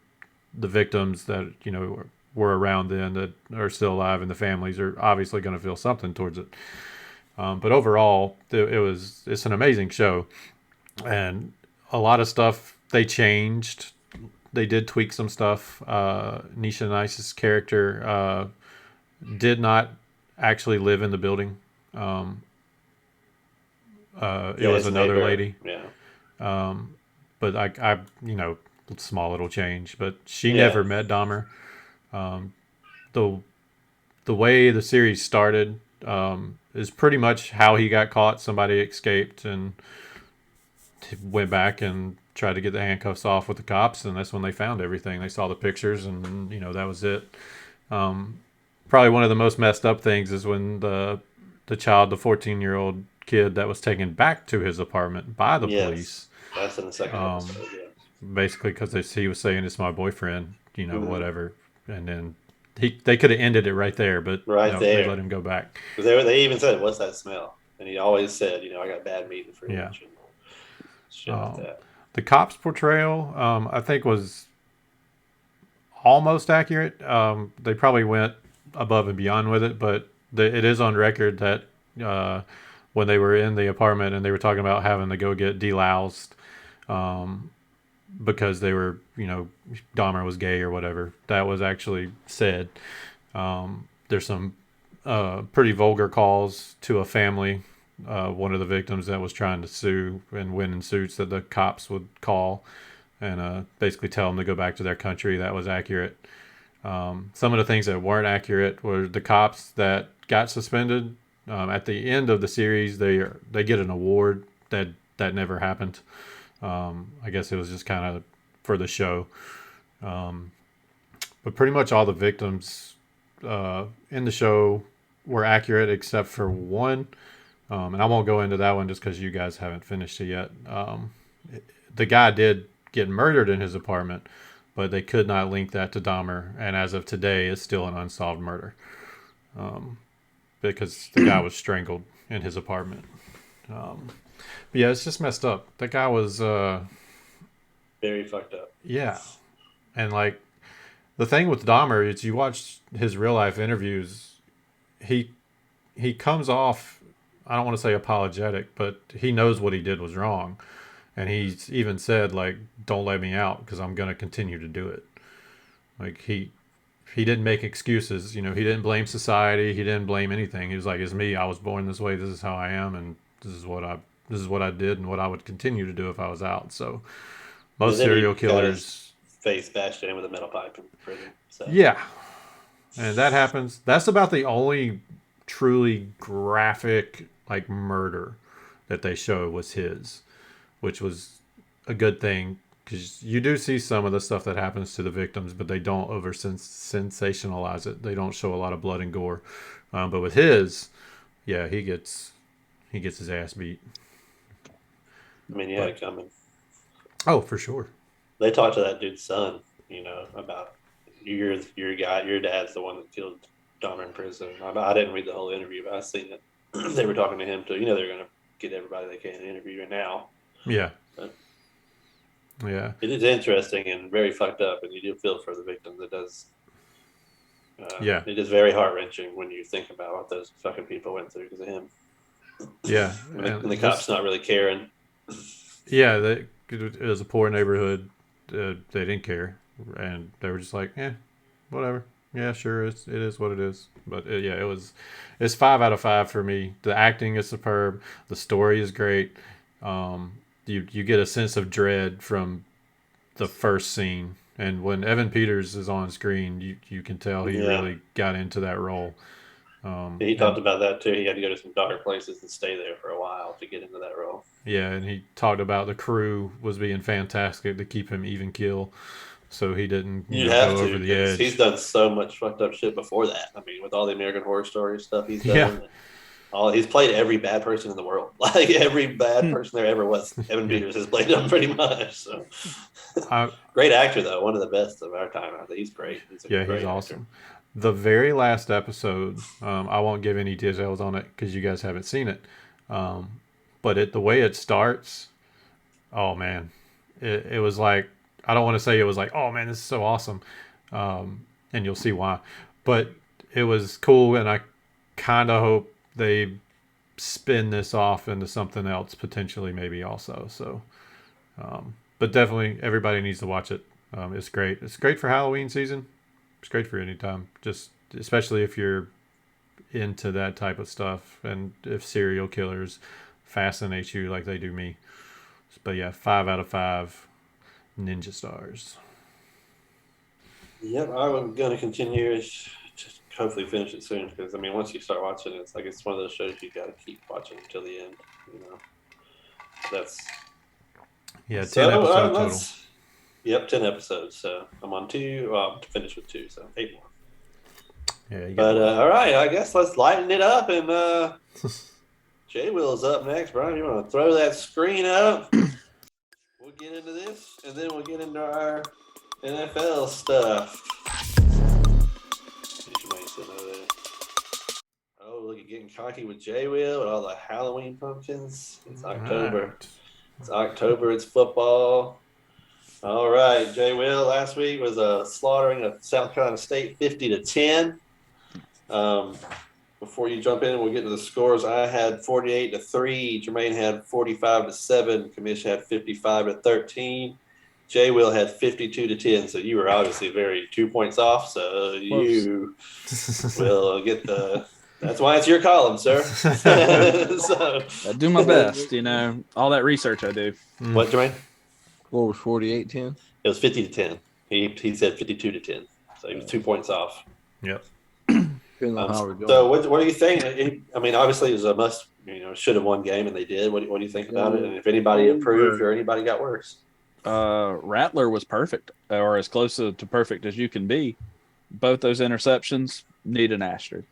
the victims that, were around then that are still alive and the families are obviously going to feel something towards it. But overall, it's an amazing show. And a lot of stuff they changed. They did tweak some stuff. Nisha Nice's character did not actually live in the building. It was another
neighbor,
lady.
Yeah.
But I, small little change. But she
Yeah.
never met Dahmer. The the way the series started is pretty much how he got caught. Somebody escaped and went back and tried to get the handcuffs off with the cops, and that's when they found everything. They saw the pictures, and that was it. Probably one of the most messed up things is when the child, the 14-year-old kid that was taken back to his apartment by the
Yes.
police,
That's in the second episode. Yeah.
basically because he was saying it's my boyfriend, whatever, and then they could have ended it right there, but
Right
they
there.
let him go back.
Because they even said, "What's that smell?" And he always said, "I got bad meat in the fridge."
Yeah.
And shit like that.
The cop's portrayal, I think, was almost accurate. They probably went above and beyond with it, but it is on record that when they were in the apartment and they were talking about having to go get deloused because they were, Dahmer was gay or whatever, that was actually said. There's some pretty vulgar calls to a family. One of the victims that was trying to sue and win in suits that the cops would call and basically tell them to go back to their country. That was accurate. Some of the things that weren't accurate were the cops that got suspended. At the end of the series, they get an award that never happened. I guess it was just kind of for the show. But pretty much all the victims in the show were accurate except for one. And I won't go into that one just because you guys haven't finished it yet. The guy did get murdered in his apartment, but they could not link that to Dahmer. And as of today, it's still an unsolved murder because the guy was strangled in his apartment. But yeah, it's just messed up. That guy was
Very fucked up.
yeah, and like the thing with Dahmer is you watch his real life interviews, he comes off, I don't want to say apologetic, but he knows what he did was wrong. And he's even said, like, don't let me out because I'm going to continue to do it. Like, he didn't make excuses. He didn't blame society. He didn't blame anything. He was like, it's me. I was born this way. This is how I am. And this is what I did and what I would continue to do if I was out. So most serial killers.
Face bashed in with a metal pipe in prison. So.
Yeah. And that happens. That's about the only truly graphic, like, murder that they show was his, which was a good thing because you do see some of the stuff that happens to the victims, but they don't over sensationalize it. They don't show a lot of blood and gore. But with his, yeah, he gets his ass beat.
I mean, he had it coming.
Oh, for sure.
They talked to that dude's son, about your dad's the one that killed Dahmer in prison. I didn't read the whole interview, but I seen it. They were talking to him too. They're going to get everybody they can to interview now.
Yeah.
But
yeah.
It is interesting and very fucked up, and you do feel for the victims. It does.
Yeah.
It is very heart wrenching when you think about what those fucking people went through because of him.
Yeah.
And the cops not really caring.
Yeah, it was a poor neighborhood. They didn't care, and they were just like, whatever. Yeah, sure, it is what it is. But it's 5 out of 5 for me. The acting is superb. The story is great. You get a sense of dread from the first scene, And when Evan Peters is on screen, you can tell he really got into that role.
He talked about that too. He had to go to some dark places and stay there for a while to get into that role.
Yeah, and he talked about the crew was being fantastic to keep him even keel, so he didn't
Have
go
to,
over the edge.
He's done so much fucked up shit before that. I mean, with all the American Horror Story stuff he's done. He's played every bad person in the world. Like every bad person there ever was. Evan Peters has played him pretty much. So. Great actor though, one of the best of our time. I think he's great. He's
awesome. The very last episode, I won't give any details on it because you guys haven't seen it. But the way it starts, oh man, it was like, I don't want to say it was like, oh man, this is so awesome, and you'll see why. But it was cool, and I kind of hope they spin this off into something else potentially, maybe also. So, but definitely everybody needs to watch it. It's great. It's great for Halloween season. It's great for any time, just especially if you're into that type of stuff and if serial killers fascinate you like they do me. But yeah, 5 out of 5 ninja stars.
Yep, I'm going to continue. Just hopefully finish it soon because, I mean, once you start watching it, it's one of those shows you got to keep watching until the end. That's
10 episodes total.
Yep, 10 episodes. So I'm on 2. Well, I'm finished with 2, so 8 more.
Yeah,
but all right, I guess let's lighten it up and J Will's up next. Brian, you want to throw that screen up? We'll get into this, and then we'll get into our NFL stuff. Oh, look at getting cocky with J Will and all the Halloween pumpkins. It's October. Right. It's October. It's football. All right, J Will. Last week was a slaughtering of South Carolina State, 50-10. Before you jump in, we'll get to the scores. I had 48-3. Jermaine had 45-7. Commish had 55-13. J Will had 52-10. So you were obviously 2 points off. So you will get the. That's why it's your column, sir.
So I do my best, all that research I do.
What, Jermaine?
What was 48-10?
It was 50-10. He said 52-10. So he was 2 points off.
Yep.
So what do you think? I mean, obviously it was a must. Should have won game, and they did. What do you think about it? And if anybody improved or anybody got worse?
Rattler was perfect, or as close to perfect as you can be. Both those interceptions need an asterisk.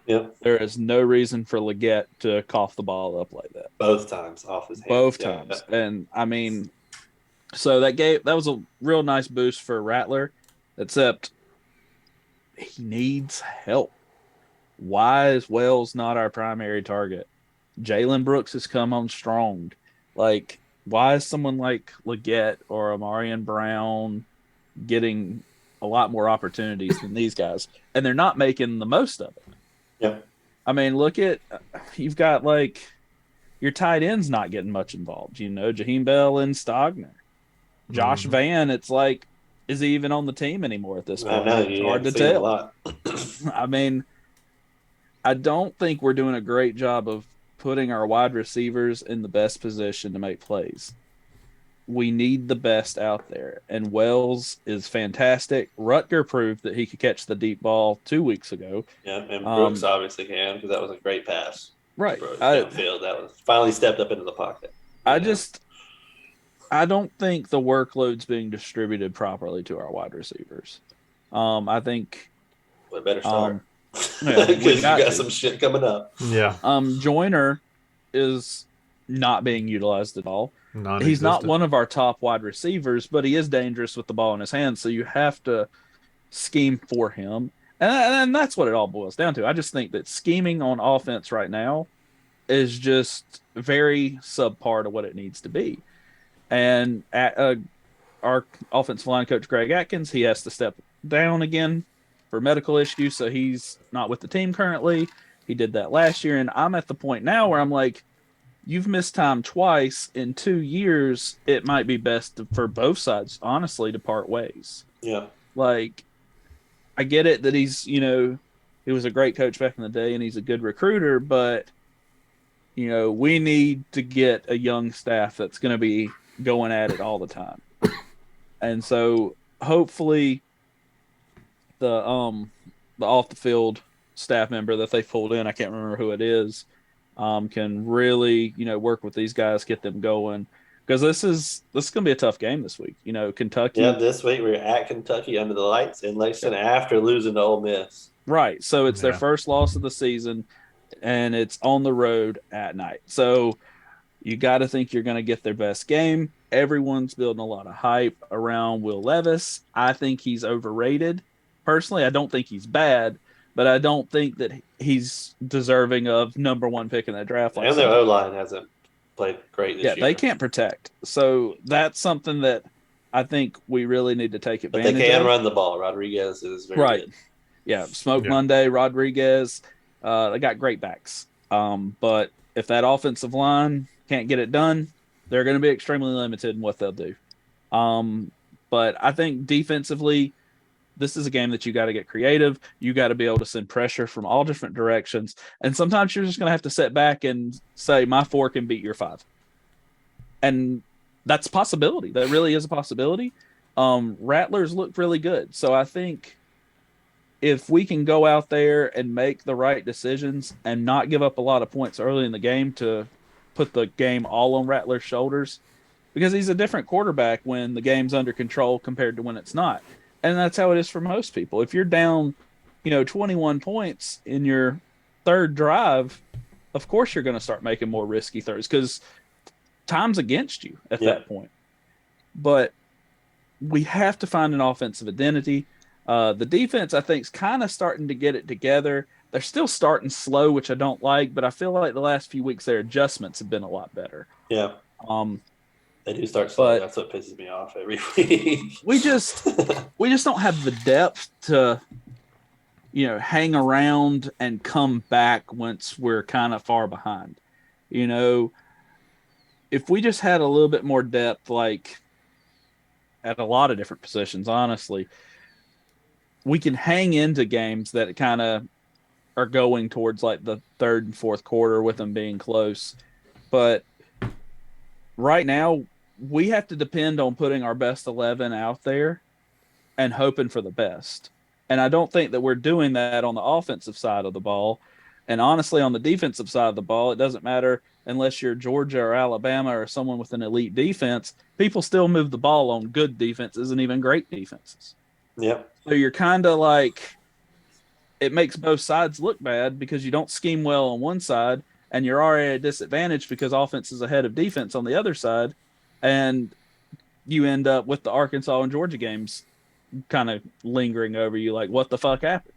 Yep.
There is no reason for Leggett to cough the ball up like that.
Both times off his hands.
Both times. And I mean, so that was a real nice boost for Rattler, except he needs help. Why is Wells not our primary target? Jalen Brooks has come on strong. Like, why is someone like Leggett or Amarian Brown getting a lot more opportunities than these guys? And they're not making the most of it.
Yeah.
I mean, you've got your tight ends not getting much involved. Jaheim Bell and Stogner. Josh Van, it's like, is he even on the team anymore at this point?
I know,
it's hard to tell. A lot. I mean, I don't think we're doing a great job of putting our wide receivers in the best position to make plays. We need the best out there, and Wells is fantastic. Rutger proved that he could catch the deep ball 2 weeks ago.
Yeah, and Brooks obviously can because that was a great pass.
Right.
Downfield, that was finally stepped up into the pocket.
I don't think the workload's being distributed properly to our wide receivers. I think.
Well, better start.
Because
you got some shit coming up.
Yeah.
Joyner is not being utilized at all. He's not one of our top wide receivers, but he is dangerous with the ball in his hands, so you have to scheme for him. And that's what it all boils down to. I just think that scheming on offense right now is just very subpar to what it needs to be. And our offensive line coach, Greg Atkins, he has to step down again for medical issues, so he's not with the team currently. He did that last year, and I'm at the point now where I'm like, you've missed time twice in 2 years. It might be best for both sides, honestly, to part ways.
Yeah.
I get it that he was a great coach back in the day and he's a good recruiter, but, we need to get a young staff that's going to be going at it all the time. And so hopefully the off the field staff member that they pulled in, I can't remember who it is, can really, work with these guys, get them going. Because this is going to be a tough game this week. Kentucky.
This week we're at Kentucky under the lights in Lexington after losing to Ole Miss.
Right. So it's their first loss of the season, and it's on the road at night. So you got to think you're going to get their best game. Everyone's building a lot of hype around Will Levis. I think he's overrated. Personally, I don't think he's bad, but I don't think that he's deserving of #1 pick in that draft.
And their O-line hasn't played great this year.
Yeah, they can't protect. So that's something that I think we really need to take advantage of.
But they can run the ball. Rodriguez is very good.
Yeah, Smoke Monday, Rodriguez, they got great backs. But if that offensive line can't get it done, they're going to be extremely limited in what they'll do. But I think defensively, this is a game that you got to get creative. You got to be able to send pressure from all different directions. And sometimes you're just going to have to sit back and say, my 4 can beat your 5. And that's a possibility. That really is a possibility. Rattlers look really good. So I think if we can go out there and make the right decisions and not give up a lot of points early in the game to put the game all on Rattler's shoulders, because he's a different quarterback when the game's under control compared to when it's not. And that's how it is for most people. If you're down, 21 points in your third drive, of course you're going to start making more risky throws because time's against you at that point. But we have to find an offensive identity. The defense, I think, is kind of starting to get it together. They're still starting slow, which I don't like, but I feel like the last few weeks their adjustments have been a lot better.
Yeah. They do start slow. That's what pisses me off every week.
we just don't have the depth to, hang around and come back once we're kind of far behind. If we just had a little bit more depth, like at a lot of different positions, honestly, we can hang into games that kind of are going towards like the third and fourth quarter with them being close. But right now, we have to depend on putting our best 11 out there and hoping for the best. And I don't think that we're doing that on the offensive side of the ball. And honestly, on the defensive side of the ball, it doesn't matter unless you're Georgia or Alabama or someone with an elite defense. People still move the ball on good defenses and even great defenses.
Yep.
So you're kind of like, it makes both sides look bad because you don't scheme well on one side and you're already at a disadvantage because offense is ahead of defense on the other side. And you end up with the Arkansas and Georgia games kind of lingering over you like, what the fuck happened?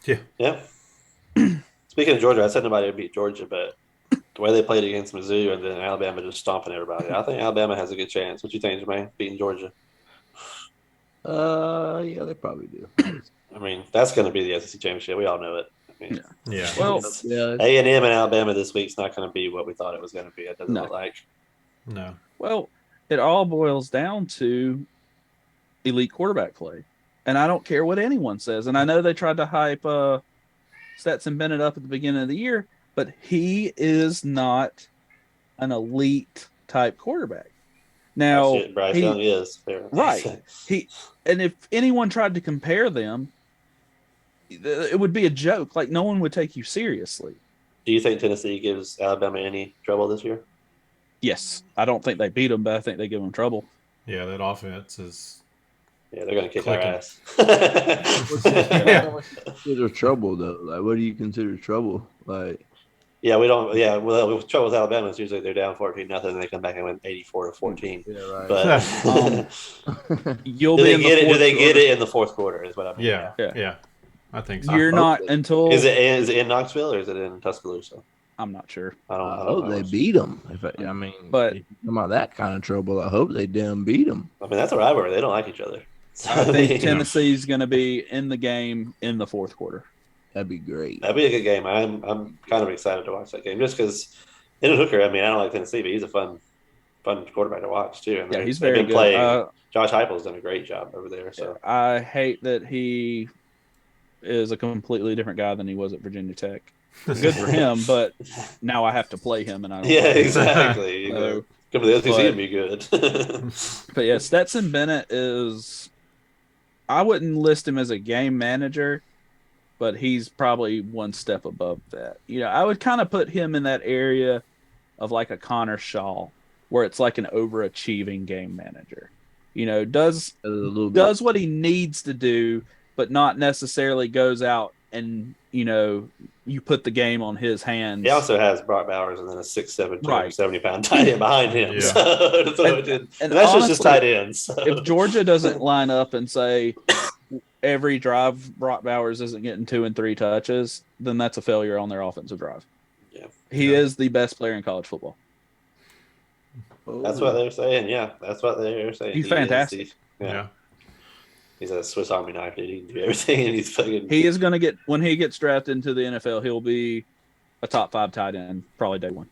Yeah. Speaking of Georgia, I said nobody would beat Georgia, but the way they played against Mizzou and then Alabama just stomping everybody, I think Alabama has a good chance. What you think, Jermaine, beating Georgia?
Yeah, they probably do.
I mean, that's going to be the SEC championship. We all know it.
Yeah.
Well,
A&M and Alabama this week's not going to be what we thought it was going to be. It doesn't look like.
No.
Well, it all boils down to elite quarterback play. And I don't care what anyone says. And I know they tried to hype Stetson Bennett up at the beginning of the year, but he is not an elite type quarterback. Now,
Bryce Young is.
Right. And if anyone tried to compare them, it would be a joke. Like, no one would take you seriously.
Do you think Tennessee gives Alabama any trouble this year?
Yes. I don't think they beat them, but I think they give them trouble.
Yeah, that offense is.
Yeah, they're going to kick our ass.
Consider trouble, though. Like, what do you consider trouble? Like,
we don't. Yeah, well, trouble with Alabama is usually they're down 14-0, and they come back and win 84-14.
Yeah, right.
But
you'll
do
be
they get it in the fourth quarter? Is what I mean.
Yeah. I think so.
You're not until.
Is it in Knoxville or is it in Tuscaloosa?
I'm not sure.
I
hope they beat them. But if you come out that kind of trouble, I hope they damn beat them.
I mean, that's a rivalry. They don't like each other. So,
I think Tennessee's going to be in the game in the fourth quarter.
That'd be great.
That'd be a good game. I'm kind of excited to watch that game just because Hendon Hooker. I mean, I don't like Tennessee, but he's a fun quarterback to watch too. And
he's very good.
Josh Heupel's done a great job over there. So
I hate that he is a completely different guy than he was at Virginia Tech. Good for him, but now I have to play him, and I don't.
Yeah, exactly. Come to the SEC and be good.
But yeah, Stetson Bennett is I wouldn't list him as a game manager, but he's probably one step above that. I would kind of put him in that area of like a Connor Shaw, where it's like an overachieving game manager. Does
A little bit.
does what he needs to do, but not necessarily goes out and you put the game on his hands.
He also has Brock Bowers and then a 6'7",
Right.
270-pound tight end behind him.
Yeah.
And that's
honestly,
just tight ends. So.
If Georgia doesn't line up and say every drive Brock Bowers isn't getting 2 and 3 touches, then that's a failure on their offensive drive.
Yeah.
He is the best player in college football.
That's what they're saying. Yeah, that's what they're saying.
He's fantastic.
Yeah.
He's a Swiss Army knife, dude. He can do everything, and he's fucking.
He is going to get, when he gets drafted into the NFL, he'll be a top 5 tight end probably day one.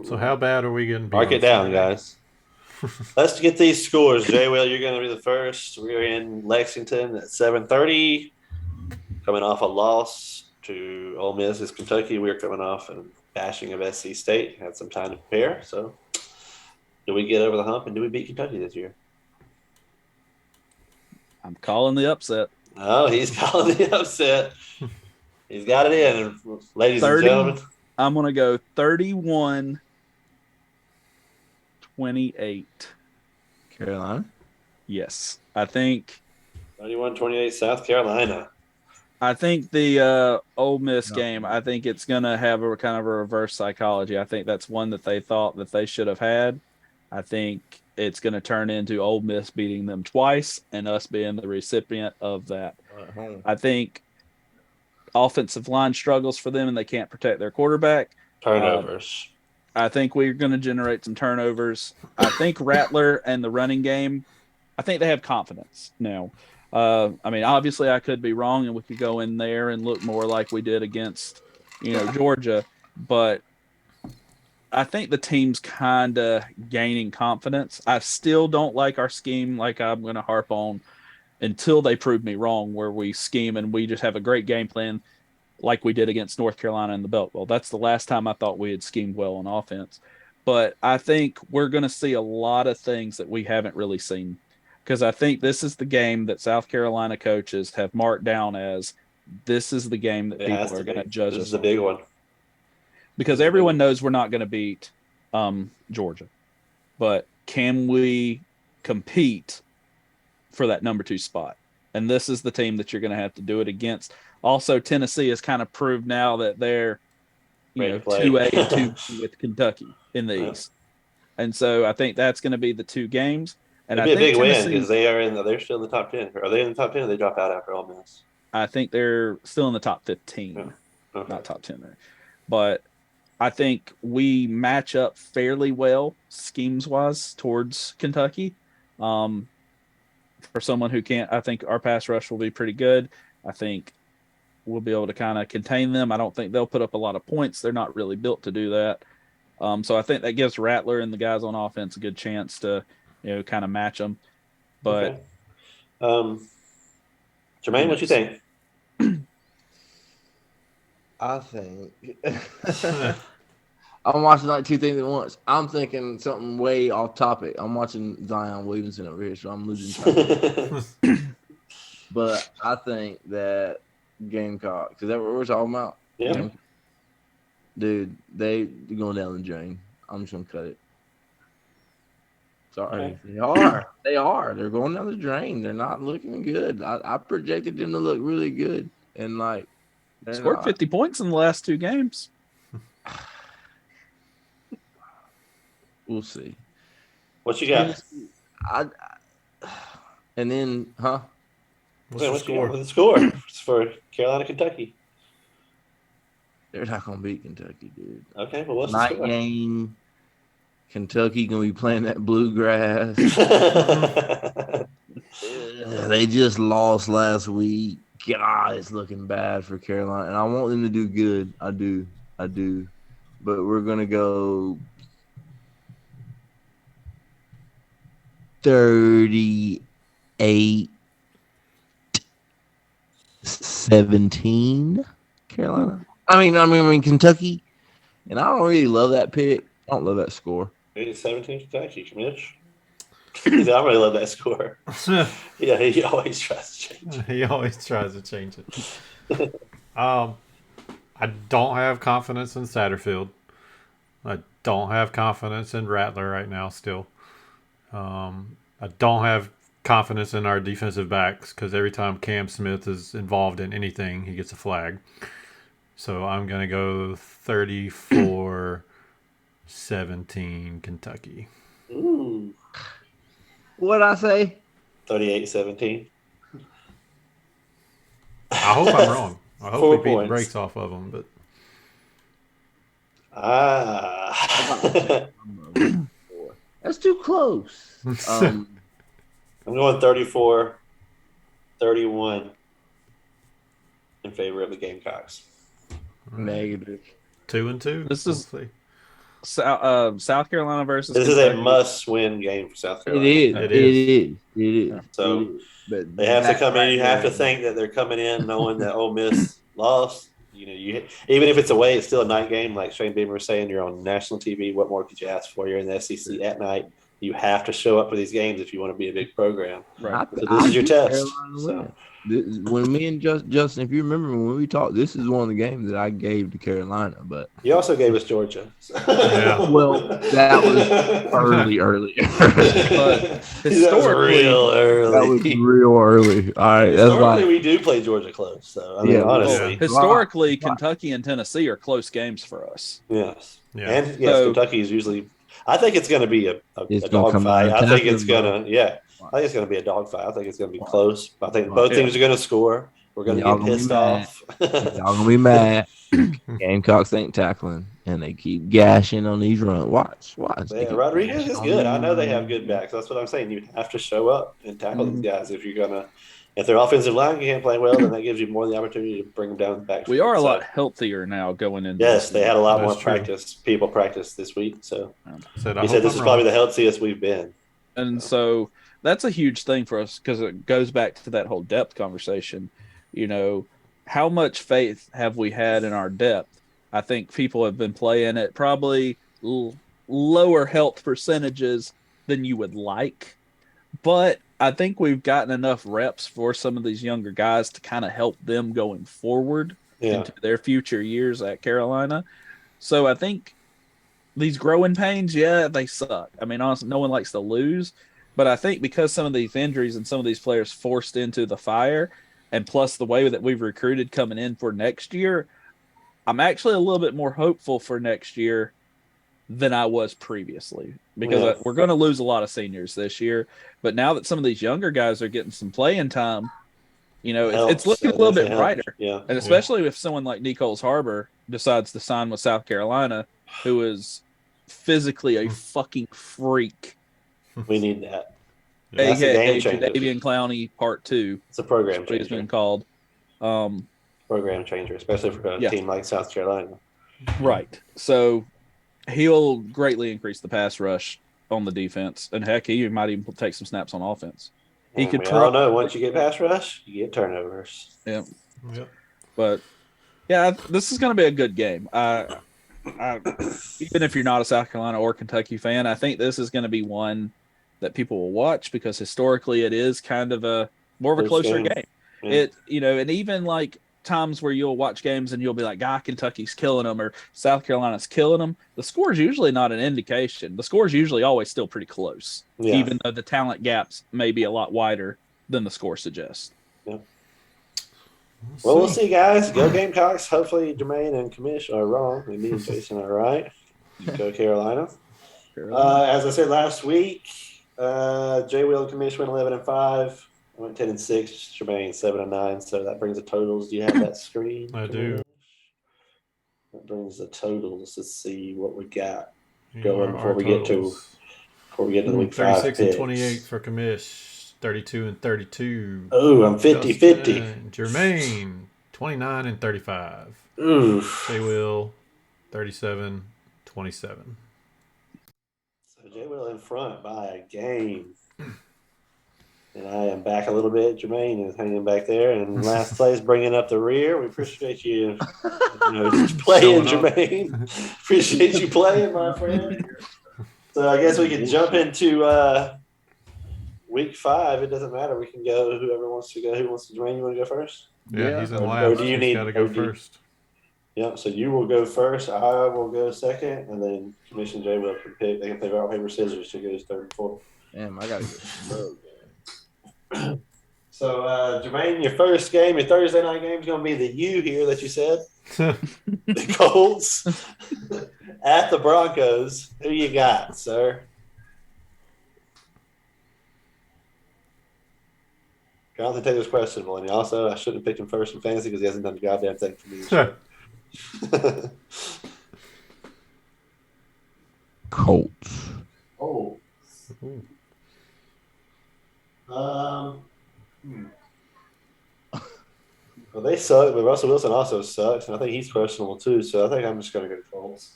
So how bad are we going to be?
Mark it down, guys. Let's get these scores. Jay Will, you're going to be the first. We're in Lexington at 7:30. Coming off a loss to Ole Miss is Kentucky. We're coming off a bashing of SC State. Had some time to prepare. So, do we get over the hump and do we beat Kentucky this year?
I'm calling the upset.
Oh, he's calling the upset. He's got it in, ladies
30,
and gentlemen.
I'm going to go 31-28.
Carolina.
Yes. I think
31-28 South Carolina.
the Ole Miss game, I think it's going to have a kind of a reverse psychology. I think that's one that they thought that they should have had. I think it's going to turn into Ole Miss beating them twice and us being the recipient of that. I think offensive line struggles for them and they can't protect their quarterback.
Turnovers.
I think we're going to generate some turnovers. I think Rattler and the running game, I think they have confidence now. Obviously I could be wrong and we could go in there and look more like we did against, Georgia, but I think the team's kind of gaining confidence. I still don't like our scheme, like I'm going to harp on until they prove me wrong, where we scheme and we just have a great game plan like we did against North Carolina in the Belt Bowl. That's the last time I thought we had schemed well on offense. But I think we're going to see a lot of things that we haven't really seen, because I think this is the game that South Carolina coaches have marked down as this is the game that people are going to judge us on.
This is the big one.
Because everyone knows we're not going to beat Georgia. But can we compete for that number 2 spot? And this is the team that you're going to have to do it against. Also, Tennessee has kind of proved now that they're 2A, 2B with Kentucky in the East. And so I think that's going to be the 2 games. And
It'd be a big
Tennessee,
win because they're still in the top 10. Are they in the top 10 or they drop out after Ole Miss?
I think they're still in the top 15, not top 10 there. But I think we match up fairly well schemes-wise towards Kentucky. For someone who can't, I think our pass rush will be pretty good. I think we'll be able to kind of contain them. I don't think they'll put up a lot of points. They're not really built to do that. So I think that gives Rattler and the guys on offense a good chance to, kind of match them. But
Jermaine, what you think?
I think I'm watching like 2 things at once. I'm thinking something way off topic. I'm watching Zion Williamson over here, so I'm losing track. But I think that Gamecocks, is that what we're talking about?
Yeah.
Dude, they're going down the drain. I'm just gonna cut it. Sorry.
Okay.
They are. They are. They're going down the drain. They're not looking good. I projected them to look really good. And like
scored 50 points in the last 2 games.
We'll see.
What you got?
And then,
What's the
What's
score?
the score for Carolina, Kentucky?
they're not gonna beat Kentucky, dude.
Okay, well, what's the
Night
score?
game. Kentucky gonna be playing that bluegrass. They just lost last week. God, it's looking bad for Carolina, and I want them to do good. I do. But we're gonna go 38-17 Carolina. I mean Kentucky. And I don't really love that pick. I don't love that score.
17 Kentucky, Commish. I really love that score. Yeah, he always tries to change it.
He always tries to change it. I don't have confidence in Satterfield. I don't have confidence in Rattler right now still. I don't have confidence in our defensive backs because every time Cam Smith is involved in anything, he gets a flag. So I'm going to go 34-17 Kentucky.
Ooh.
What'd I say?
38-17.
I hope I'm wrong. I hope
4
we beat the
points.
brakes off of them, but
That's too close.
I'm going 34-31 in favor of the Gamecocks.
Negative.
2-2.
This is-
We'll see.
South Carolina versus
This is
Kentucky.
a must-win game for South
It
Carolina.
is.
It
It
is.
is. It is.
So,
It is. But
They have to
that
come in.
right
You have to
there-
think that they're coming in knowing that Ole Miss lost. You know, even if it's away, it's still a night game. Like Shane Beamer was saying, you're on national TV. What more could you ask for? You're in the SEC at night. You have to show up for these games if you want to be a big program.
Right.
So this is your
picked
test.
Carolina
So.
win. When me and Justin, if you remember when we talked, this is one of the games that I gave to Carolina. But
You also gave us Georgia.
Yeah.
well, that was early.
But
That was
historically-
real early.
That was real early. All right, that's
Historically,
like
we do play Georgia close. So I mean,
Yeah,
honestly,
Yeah.
Historically,
Wow.
Kentucky and Tennessee are close games for us.
yes,
Yeah.
and yes,
So-
Kentucky is usually. I think it's going to be a
It's gonna come
dogfight.
out
I think it's
attacking,
going to, I think it's going to be a dogfight. I think it's going to be
Wow.
close. I think
Wow.
both teams are going to score. We're going to
Y'all
get
gonna be
pissed
mad.
off.
y'all gonna be mad. Gamecocks ain't tackling, and they keep gashing on these runs. Watch. They
Yeah,
keep
Rodriguez
gashing
is
on
good.
these
I know they have
runs.
good backs. That's what I'm saying. You have to show up and tackle
Mm-hmm.
these guys if you're gonna. If their offensive line can't play well, then that gives you more the opportunity to bring them down back.
We are a
So,
lot healthier now going into
Yes,
this
they
league.
had a lot
That's
more
true.
practice. People practice this week, so
Said, I
he
hope
said this
I'm
is probably
wrong.
the healthiest we've been.
And so that's a huge thing for us because it goes back to that whole depth conversation. You know, how much faith have we had in our depth? I think people have been playing at probably lower health percentages than you would like. But I think we've gotten enough reps for some of these younger guys to kind of help them going forward
Yeah,
into their future years at Carolina. So I think these growing pains, yeah, they suck. I mean, honestly, no one likes to lose. But I think because some of these injuries and some of these players forced into the fire, and plus the way that we've recruited coming in for next year, I'm actually a little bit more hopeful for next year than I was previously because
Yeah.
we're going to lose a lot of seniors this year. But now that some of these younger guys are getting some playing time, you know, it's
helps.
looking a
That
little bit
definitely helps.
brighter.
Yeah,
And especially if someone like Nichols Harbor decides to sign with South Carolina, who is physically a fucking freak.
we need that.
Yeah.
That's a game
AKA
changer.
Jadavian Clowney Part 2,
It's a program
what he's been
changer.
called.
Program changer, especially for a
Yeah.
team like South Carolina.
Right. So he'll greatly increase the pass rush on the defense. And heck, he might even take some snaps on offense. He
And
could
we
try-
all know once you get pass rush, you get turnovers.
Yep.
But yeah, this is going to be a good game. Even if you're not a South Carolina or Kentucky fan, I think this is going to be one that people will watch because historically it is kind of a more of a
Close
closer
game.
game.
Yeah.
It, you know, and even like times where you'll watch games and you'll be like, Kentucky's killing them or South Carolina's killing them. The score is usually not an indication. The score is usually always still pretty close,
Yeah.
even though the talent gaps may be a lot wider than the score suggests.
Well, we'll see, guys. Go Gamecocks. Hopefully, Jermaine and Commish are wrong, and me and Jason are right. Go Carolina. As I said last week, Jay Will and Commish went 11-5. I went 10-6. Jermaine 7-9. So that brings the totals. Do you have that screen?
I do.
That brings the totals. Let's see what we got
Here
Going
are
before
our
we get to-
totals.
before we get to the week 5
36
picks.
and 28 for Commish. 32 and 32.
Oh, I'm 50-50.
Justin, Jermaine, 29 and 35.
Oof.
Jay Will, 37, 27.
So Jay Will in front by a game. And I am back a little bit. Jermaine is hanging back there. And last place bringing up the rear. We appreciate you, playing,
Showing up.
Jermaine. Appreciate you playing, my friend. So I guess we can jump into week 5, it doesn't matter. We can go whoever wants to go. Who wants to join? You want to go first?
Yeah, he's in
Or
last.
do you
He's
need-
got to go
or do you-
first.
Yeah, so you will go first. I will go second, and then Commission J will pick. They can play rock, paper, scissors to go third and fourth.
Damn, I gotta go.
So, Jermaine, your first game, your Thursday night game is going to be the U here that you said. The Colts at the Broncos. Who you got, sir? Jonathan Taylor's questionable, and also I shouldn't have picked him first in fantasy because he hasn't done a goddamn thing for me.
Colts.
Oh. Well, they suck, but Russell Wilson also sucks, and I think he's questionable too. So I think I'm just going to go Colts.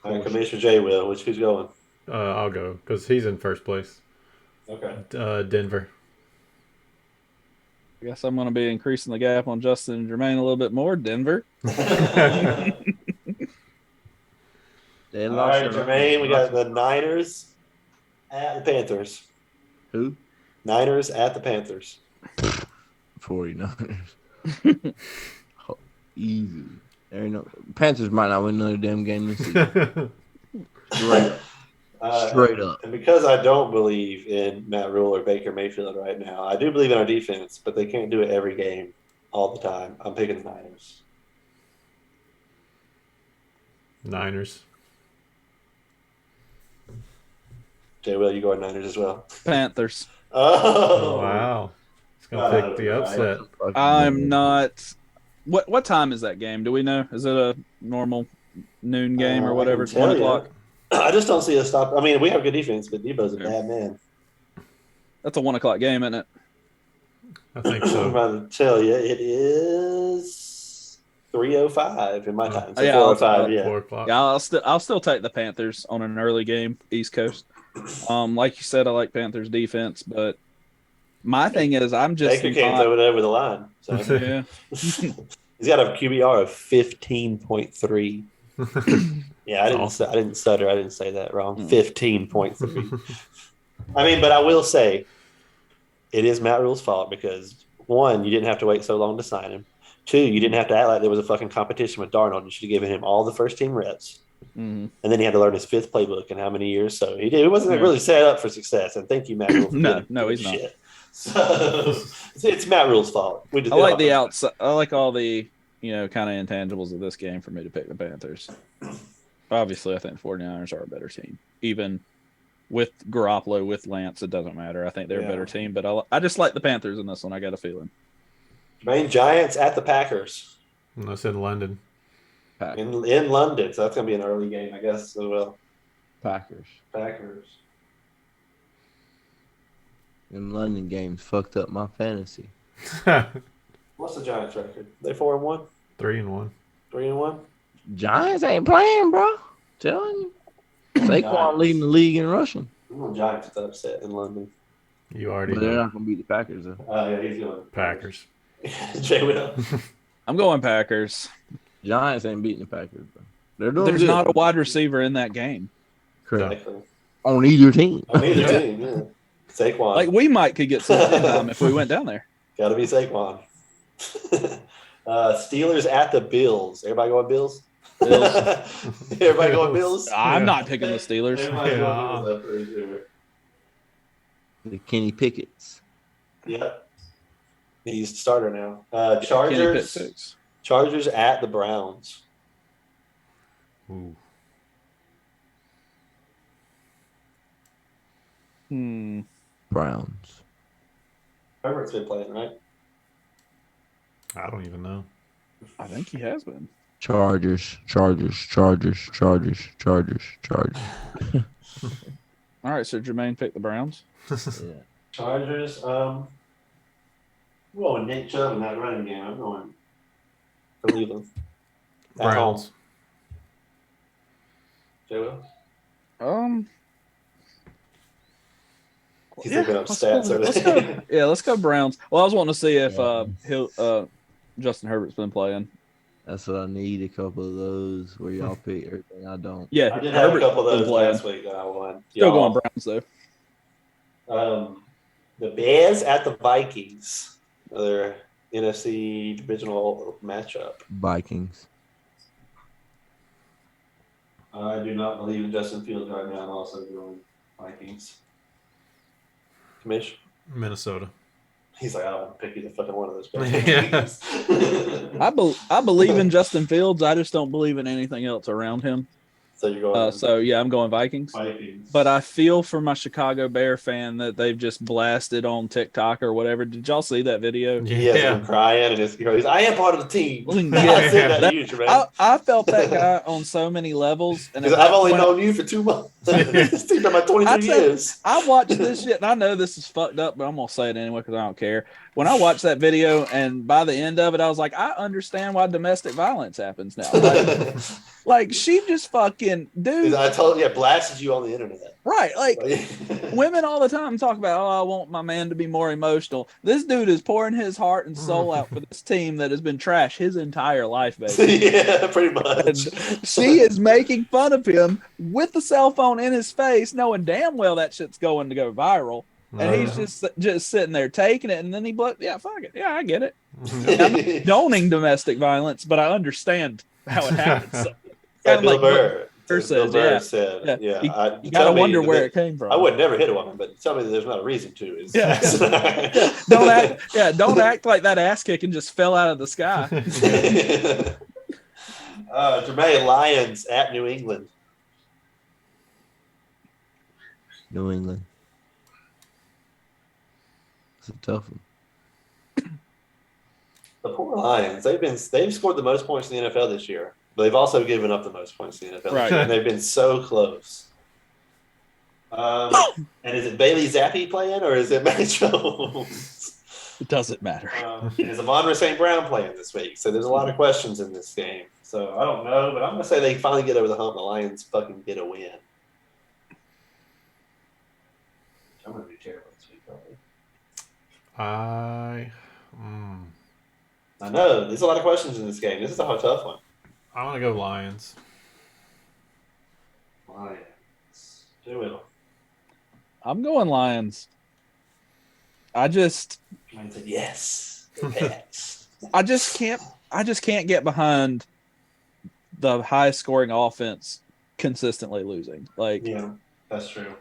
All right, Commissioner J will. Who's going?
I'll go because he's in first place.
Okay.
Denver.
I guess I'm going to be increasing the gap on Justin and Jermaine a little bit more. Denver.
All right, Jermaine, we got the Niners at the Panthers.
Who?
Niners at the Panthers.
49ers. Easy. There ain't no Panthers might not win another damn game this season. Straight up.
And because I don't believe in Matt Rule or Baker Mayfield right now, I do believe in our defense, but they can't do it every game all the time. I'm picking the Niners.
Niners.
Jay, Will, you go with Niners as well?
Panthers.
Oh,
Wow. He's going to pick the upset.
I'm not. What time is that game? Do we know? Is it a normal noon game or whatever?
I can tell
1
you.
o'clock.
I just don't see us stop. I mean, we have good defense, but Debo's a bad man.
That's a 1 o'clock game, isn't it?
I think
I'm
so.
about to tell you, it is 3:05 in my time. So
Yeah,
4:05, yeah.
4 o'clock.
Yeah, I'll still take the Panthers on an early game, East Coast. Like you said, I like Panthers defense, but my thing is I'm just
Baker can't throw it over the line. So.
yeah.
He's got a QBR of 15.3. Yeah, I didn't stutter. I didn't say that wrong. 15.3. I mean, but I will say it is Matt Rule's fault because, one, you didn't have to wait so long to sign him. Two, you didn't have to act like there was a fucking competition with Darnold. You should have given him all the first team reps.
Mm-hmm.
And then he had to learn his 5th playbook in how many years? So he did. It wasn't really set up for success. And thank you, Matt Rule.
No, he's not.
Shit. So it's Matt Rule's fault.
I like the outside. I like all the kind of intangibles of this game for me to pick the Panthers. Obviously, I think the 49ers are a better team. Even with Garoppolo, with Lance, it doesn't matter. I think they're a better team, but I just like the Panthers in this one. I got a feeling.
Main Giants at the Packers.
That's in London.
In London, so that's going to be an early game, I guess, as well.
Packers.
Packers.
Them London games fucked up my fantasy.
What's the Giants record? They 4-1?
3-1.
3-1?
Giants ain't playing, bro. Telling you. Saquon leading the league in rushing.
I'm going Giants with upset in London.
You already
But they're
know.
not going to beat the Packers, though.
Yeah, he's going
Packers.
Jay Will.
I'm going Packers.
Giants ain't beating the Packers, bro. They're doing
There's
good.
not a wide receiver in that game.
Correct.
Exactly.
On either team.
On either team, yeah. Saquon.
Like we could get some time if we went down there.
Got to be Saquon. Steelers at the Bills. Everybody going Bills?
Bills.
Everybody going Bills?
I'm not picking the Steelers.
Everybody
Yeah.
going Bills up for sure.
The Kenny Pickett's.
Yep. He's the starter now.
Kenny Pitt
Chargers.
six.
Chargers at the Browns.
Ooh.
Browns.
Herbert's been playing, right?
I don't even know.
I think he has been.
Chargers.
All right, so Jermaine picked the Browns.
Yeah.
Chargers. I'm going Nick Chubb in that running game. I'm going Cleveland. At
Browns.
home. Jay Will? He's looking up stats over there.
Let's go Browns. Well, I was wanting to see if Justin Herbert's been playing.
That's what I need. A couple of those where y'all pick everything I don't.
Yeah,
I did have a
Herbert's
couple of
been
those
playing.
last week that I won.
Still
Y'all.
going Browns though.
The Bears at the Vikings. Another NFC divisional matchup.
Vikings.
I do not believe in Justin Fields right now. I'm also going Vikings. Commish?
Minnesota.
He's like, I don't want to pick either fucking one of those
Yeah.
guys.
I believe in Justin Fields. I just don't believe in anything else around him.
So you're going
So yeah, I'm going Vikings.
Vikings.
But I feel for my Chicago Bear fan that they've just blasted on TikTok or whatever. Did y'all see that video?
He has him crying and he's I am part of the team.
Yeah.
I said that to you, Jermaine.
I felt that guy on so many levels. And
I've only known you for 2 months. This team for about 23 years.
I watched this shit, and I know this is fucked up, but I'm going to say it anyway because I don't care. When I watched that video, and by the end of it, I was like, I understand why domestic violence happens now. Like she just fucking, dude.
I told you, I blasted you on the internet.
Right. Like women all the time talk about, oh, I want my man to be more emotional. This dude is pouring his heart and soul out for this team that has been trash his entire life, baby.
Yeah, pretty much.
And she is making fun of him with the cell phone in his face, knowing damn well that shit's going to go viral. And he's just sitting there taking it, and then he fuck it. Yeah, I get it. I'm not condoning domestic violence, but I understand how it happens.
Like Bill Burr.
Said,
yeah.
You gotta wonder where it came from.
I would never hit a woman, but tell me that there's not a reason to.
Don't act like that ass kicking just fell out of the sky.
Jermaine, Lions at New England.
New England. It's a tough one.
The poor Lions. They've scored the most points in the NFL this year, but they've also given up the most points in the NFL.
Right.
And they've been so close. And is it Bailey Zappi playing or is it Matt Jones?
It doesn't matter.
And is Amon St. Brown playing this week? So there's a lot of questions in this game. So I don't know, but I'm going to say they finally get over the hump. The Lions fucking get a win. I'm going to be terrible this week, probably. I know. There's a lot of questions in this game. This is a tough one.
I want to go Lions.
Lions. Who will?
I'm going Lions. I just
said yes.
I just can't get behind the high scoring offense consistently losing. Like,
yeah, that's true.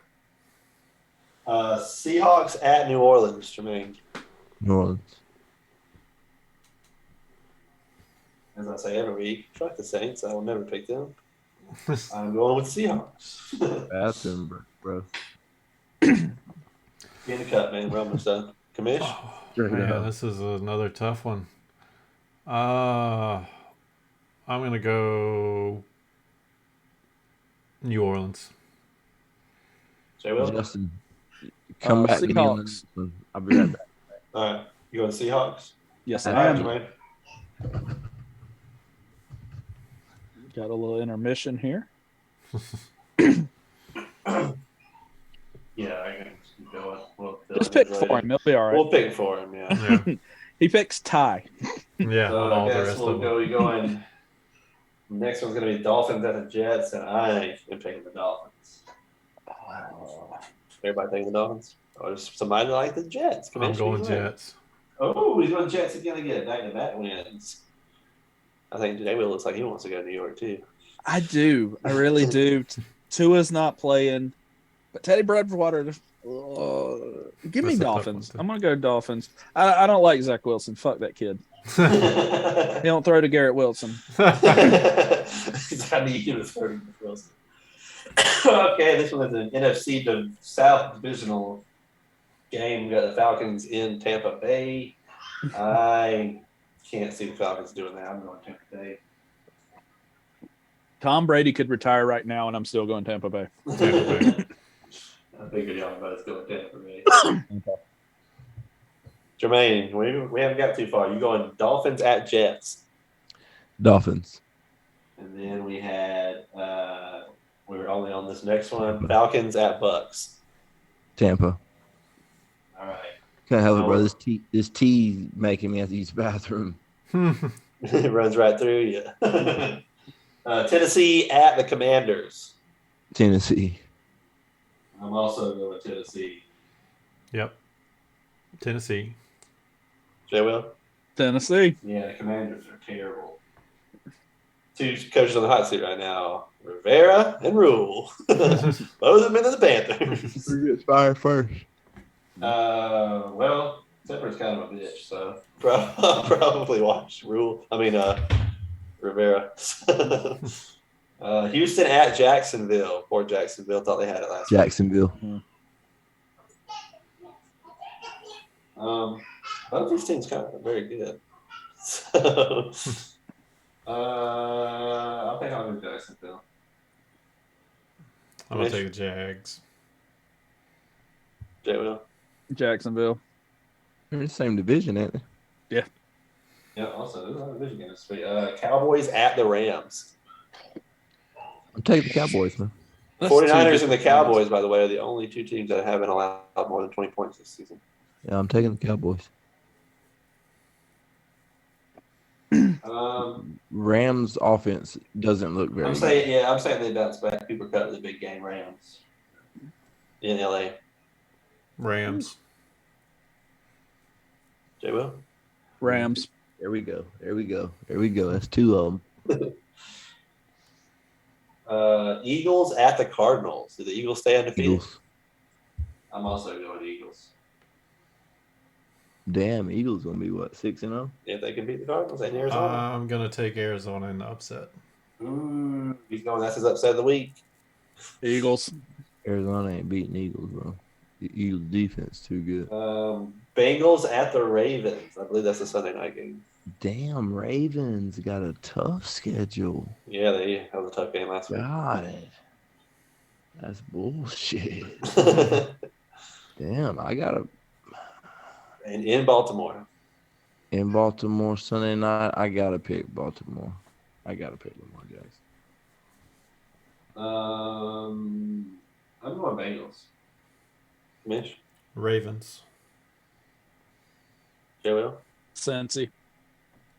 Seahawks at New Orleans, Jermaine.
New Orleans.
As I say every week, fuck the Saints. I will never pick them. I'm going with Seahawks.
Bathroom, bro.
Get in the cut, man. We're almost done. Commish?
Man, this is another tough one. I'm going to go New Orleans.
Jay Will?
Justin, come back.
Seahawks.
I'll be right back.
All right. You going Seahawks?
Yes,
All
I
right,
am.
Jermaine.
Got a little intermission here.
Yeah, I can keep going.
Just pick for him. He'll be all right.
We'll pick for him, yeah.
He picks tie.
Yeah,
So
all
I
the
guess
rest
we'll
of them.
be going. Next one's going to be Dolphins at the Jets, and I am picking the Dolphins. Everybody taking the Dolphins? Or is somebody like the Jets?
I'm going Jets.
Oh, he's going Jets again to get back-to-back wins. I think Jay Will looks like he wants to go to New York, too.
I do. I really do. Tua's not playing. But Teddy Bridgewater, give me
That's a tough
Dolphins.
one, too.
I'm going to go Dolphins. I don't like Zach Wilson. Fuck that kid. He don't throw to Garrett Wilson.
I need you to throw to Wilson. Okay, this one is an NFC to South divisional game. We got the Falcons in Tampa Bay. I can't see the Falcons doing that. I'm going Tampa Bay.
Tom Brady could retire right now, and I'm still going Tampa Bay.
Tampa Bay.
I figured y'all about us going Tampa Bay. Jermaine, we haven't got too far. You going Dolphins at Jets.
Dolphins.
And then we had we were only on this next one. Falcons at Bucks.
Tampa.
All right.
Can't help it, bro. This tea making me have to use the bathroom.
It runs right through you. Tennessee at the Commanders.
Tennessee.
I'm also going Tennessee.
Yep. Tennessee.
J. Will?
Tennessee.
Yeah, the Commanders are terrible. Two coaches on the hot seat right now, Rivera and Rule. Both have been to the Panthers.
Who gets fired first?
Well, Tepper's kind of a bitch, so probably watch Rule. Rivera. Houston at Jacksonville. Poor Jacksonville thought they had it last week.
Jacksonville.
Both these teams kind of very good. So, I think I'll go Jacksonville.
I'm going to take the Jags.
J. Will?
Jacksonville.
They're in the same division, ain't they?
Yeah, also, this is a division game this week. Cowboys at the Rams.
I'm taking the Cowboys, man.
49ers and the Cowboys, by the way, are the only two teams that haven't allowed more than 20 points this season.
Yeah, I'm taking the Cowboys. Rams offense doesn't look very
I'm saying they bounce back. Cooper Kupp, the big game Rams in LA.
Rams.
J. Will?
Rams.
There we go. That's two of them.
Eagles at the Cardinals. Do the Eagles stay undefeated?
Eagles.
I'm also going Eagles.
Damn, Eagles gonna be what, 6-0?
If they can beat the Cardinals and Arizona.
I'm going to take Arizona in the upset.
Ooh, he's going. That's his upset of the week.
Eagles.
Arizona ain't beating Eagles, bro. The Eagles defense too good.
Bengals at the Ravens. I believe that's a Sunday night game.
Damn, Ravens got a tough schedule.
Yeah, they had a tough game last week.
God, that's bullshit. Damn, I gotta.
And in Baltimore.
In Baltimore Sunday night, I gotta pick Baltimore. I gotta pick Lamar Jackson.
I'm going Bengals. Mish?
Ravens.
J. Will?
Cincy.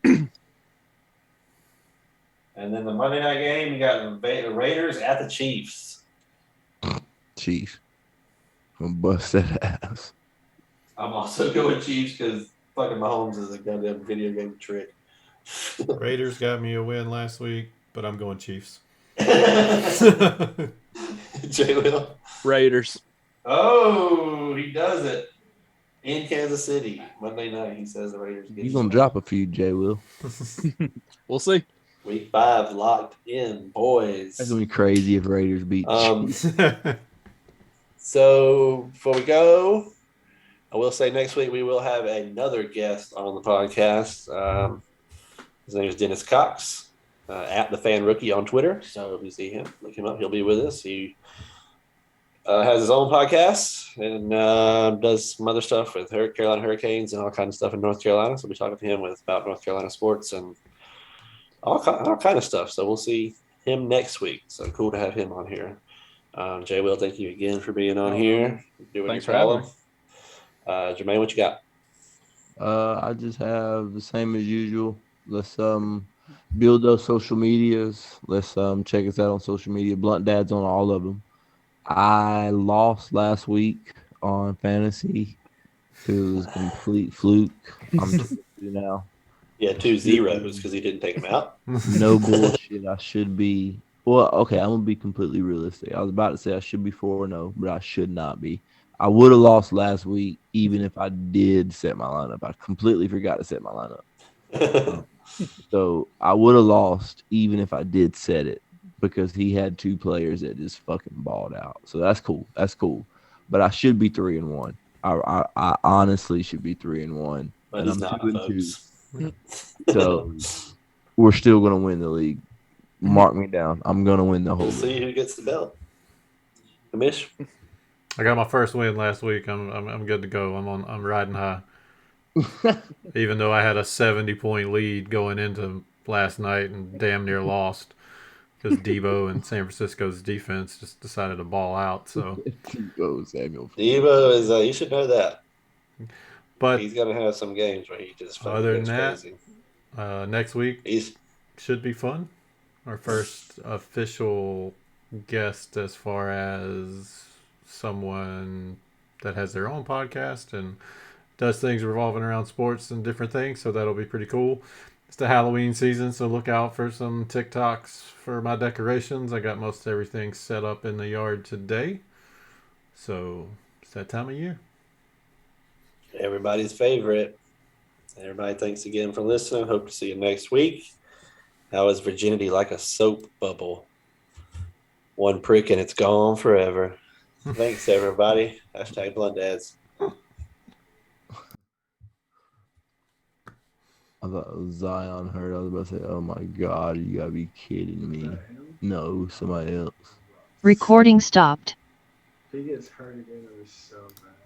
And then the Monday night game, you got the Raiders at the Chiefs.
Chiefs. I'm gonna bust that ass.
I'm also going Chiefs because fucking Mahomes is a goddamn video game trick.
Raiders got me a win last week, but I'm going Chiefs.
J. Will?
Raiders.
Oh, he does it. In Kansas City, Monday night, he says the Raiders get
You gonna drop a few, Jay Will?
We'll see.
Week 5 locked in, boys.
That's gonna be crazy if Raiders beat.
So before we go, I will say next week we will have another guest on the podcast. His name is Dennis Cox, at the Fan Rookie on Twitter. So if you see him, look him up. He'll be with us. He has his own podcast and does some other stuff with Carolina Hurricanes and all kinds of stuff in North Carolina. So we'll be talking to him about North Carolina sports and all kind of stuff. So we'll see him next week. So cool to have him on here. Jay Will, thank you again for being on here.
Thanks for having me.
Jermaine, what you got?
I just have the same as usual. Let's build those social medias. Let's check us out on social media. BluntDads on all of them. I lost last week on fantasy. It was a complete fluke. I'm 2 now.
Yeah, 2 zeros because he didn't take him out.
No bullshit. I should be. Well, okay, I'm gonna be completely realistic. I was about to say I should be 4-0, but I should not be. I would have lost last week even if I did set my lineup. I completely forgot to set my lineup. So I would have lost even if I did set it because he had 2 players that just fucking balled out. So that's cool. But I should be 3-1. I honestly should be 3-1.
But
and
he's
I'm
not,
2-2. So we're still gonna win the league. Mark me down. I'm gonna win the whole
We'll
league.
see who gets the belt. Commish?
I got my first win last week. I'm good to go. I'm riding high. Even though I had a 70-point lead going into last night and damn near lost because Debo and San Francisco's defense just decided to ball out. So
Go, Samuel.
Devo is, you should know that.
But
he's going to have some games where he just fucking
other
goes
than that,
crazy.
Next week
He's
should be fun. Our first official guest as far as someone that has their own podcast and does things revolving around sports and different things. So that'll be pretty cool. It's the Halloween season, so look out for some TikToks for my decorations. I got most everything set up in the yard today. So it's that time of year.
Everybody's favorite. Everybody, thanks again for listening. Hope to see you next week. How is virginity like a soap bubble? One prick and it's gone forever. Thanks, everybody. Hashtag BluntDads.
I thought it was Zion heard. I was about to say, oh my God, you gotta be kidding me. No, somebody else.
Recording stopped.
If he gets hurt again, it was so bad.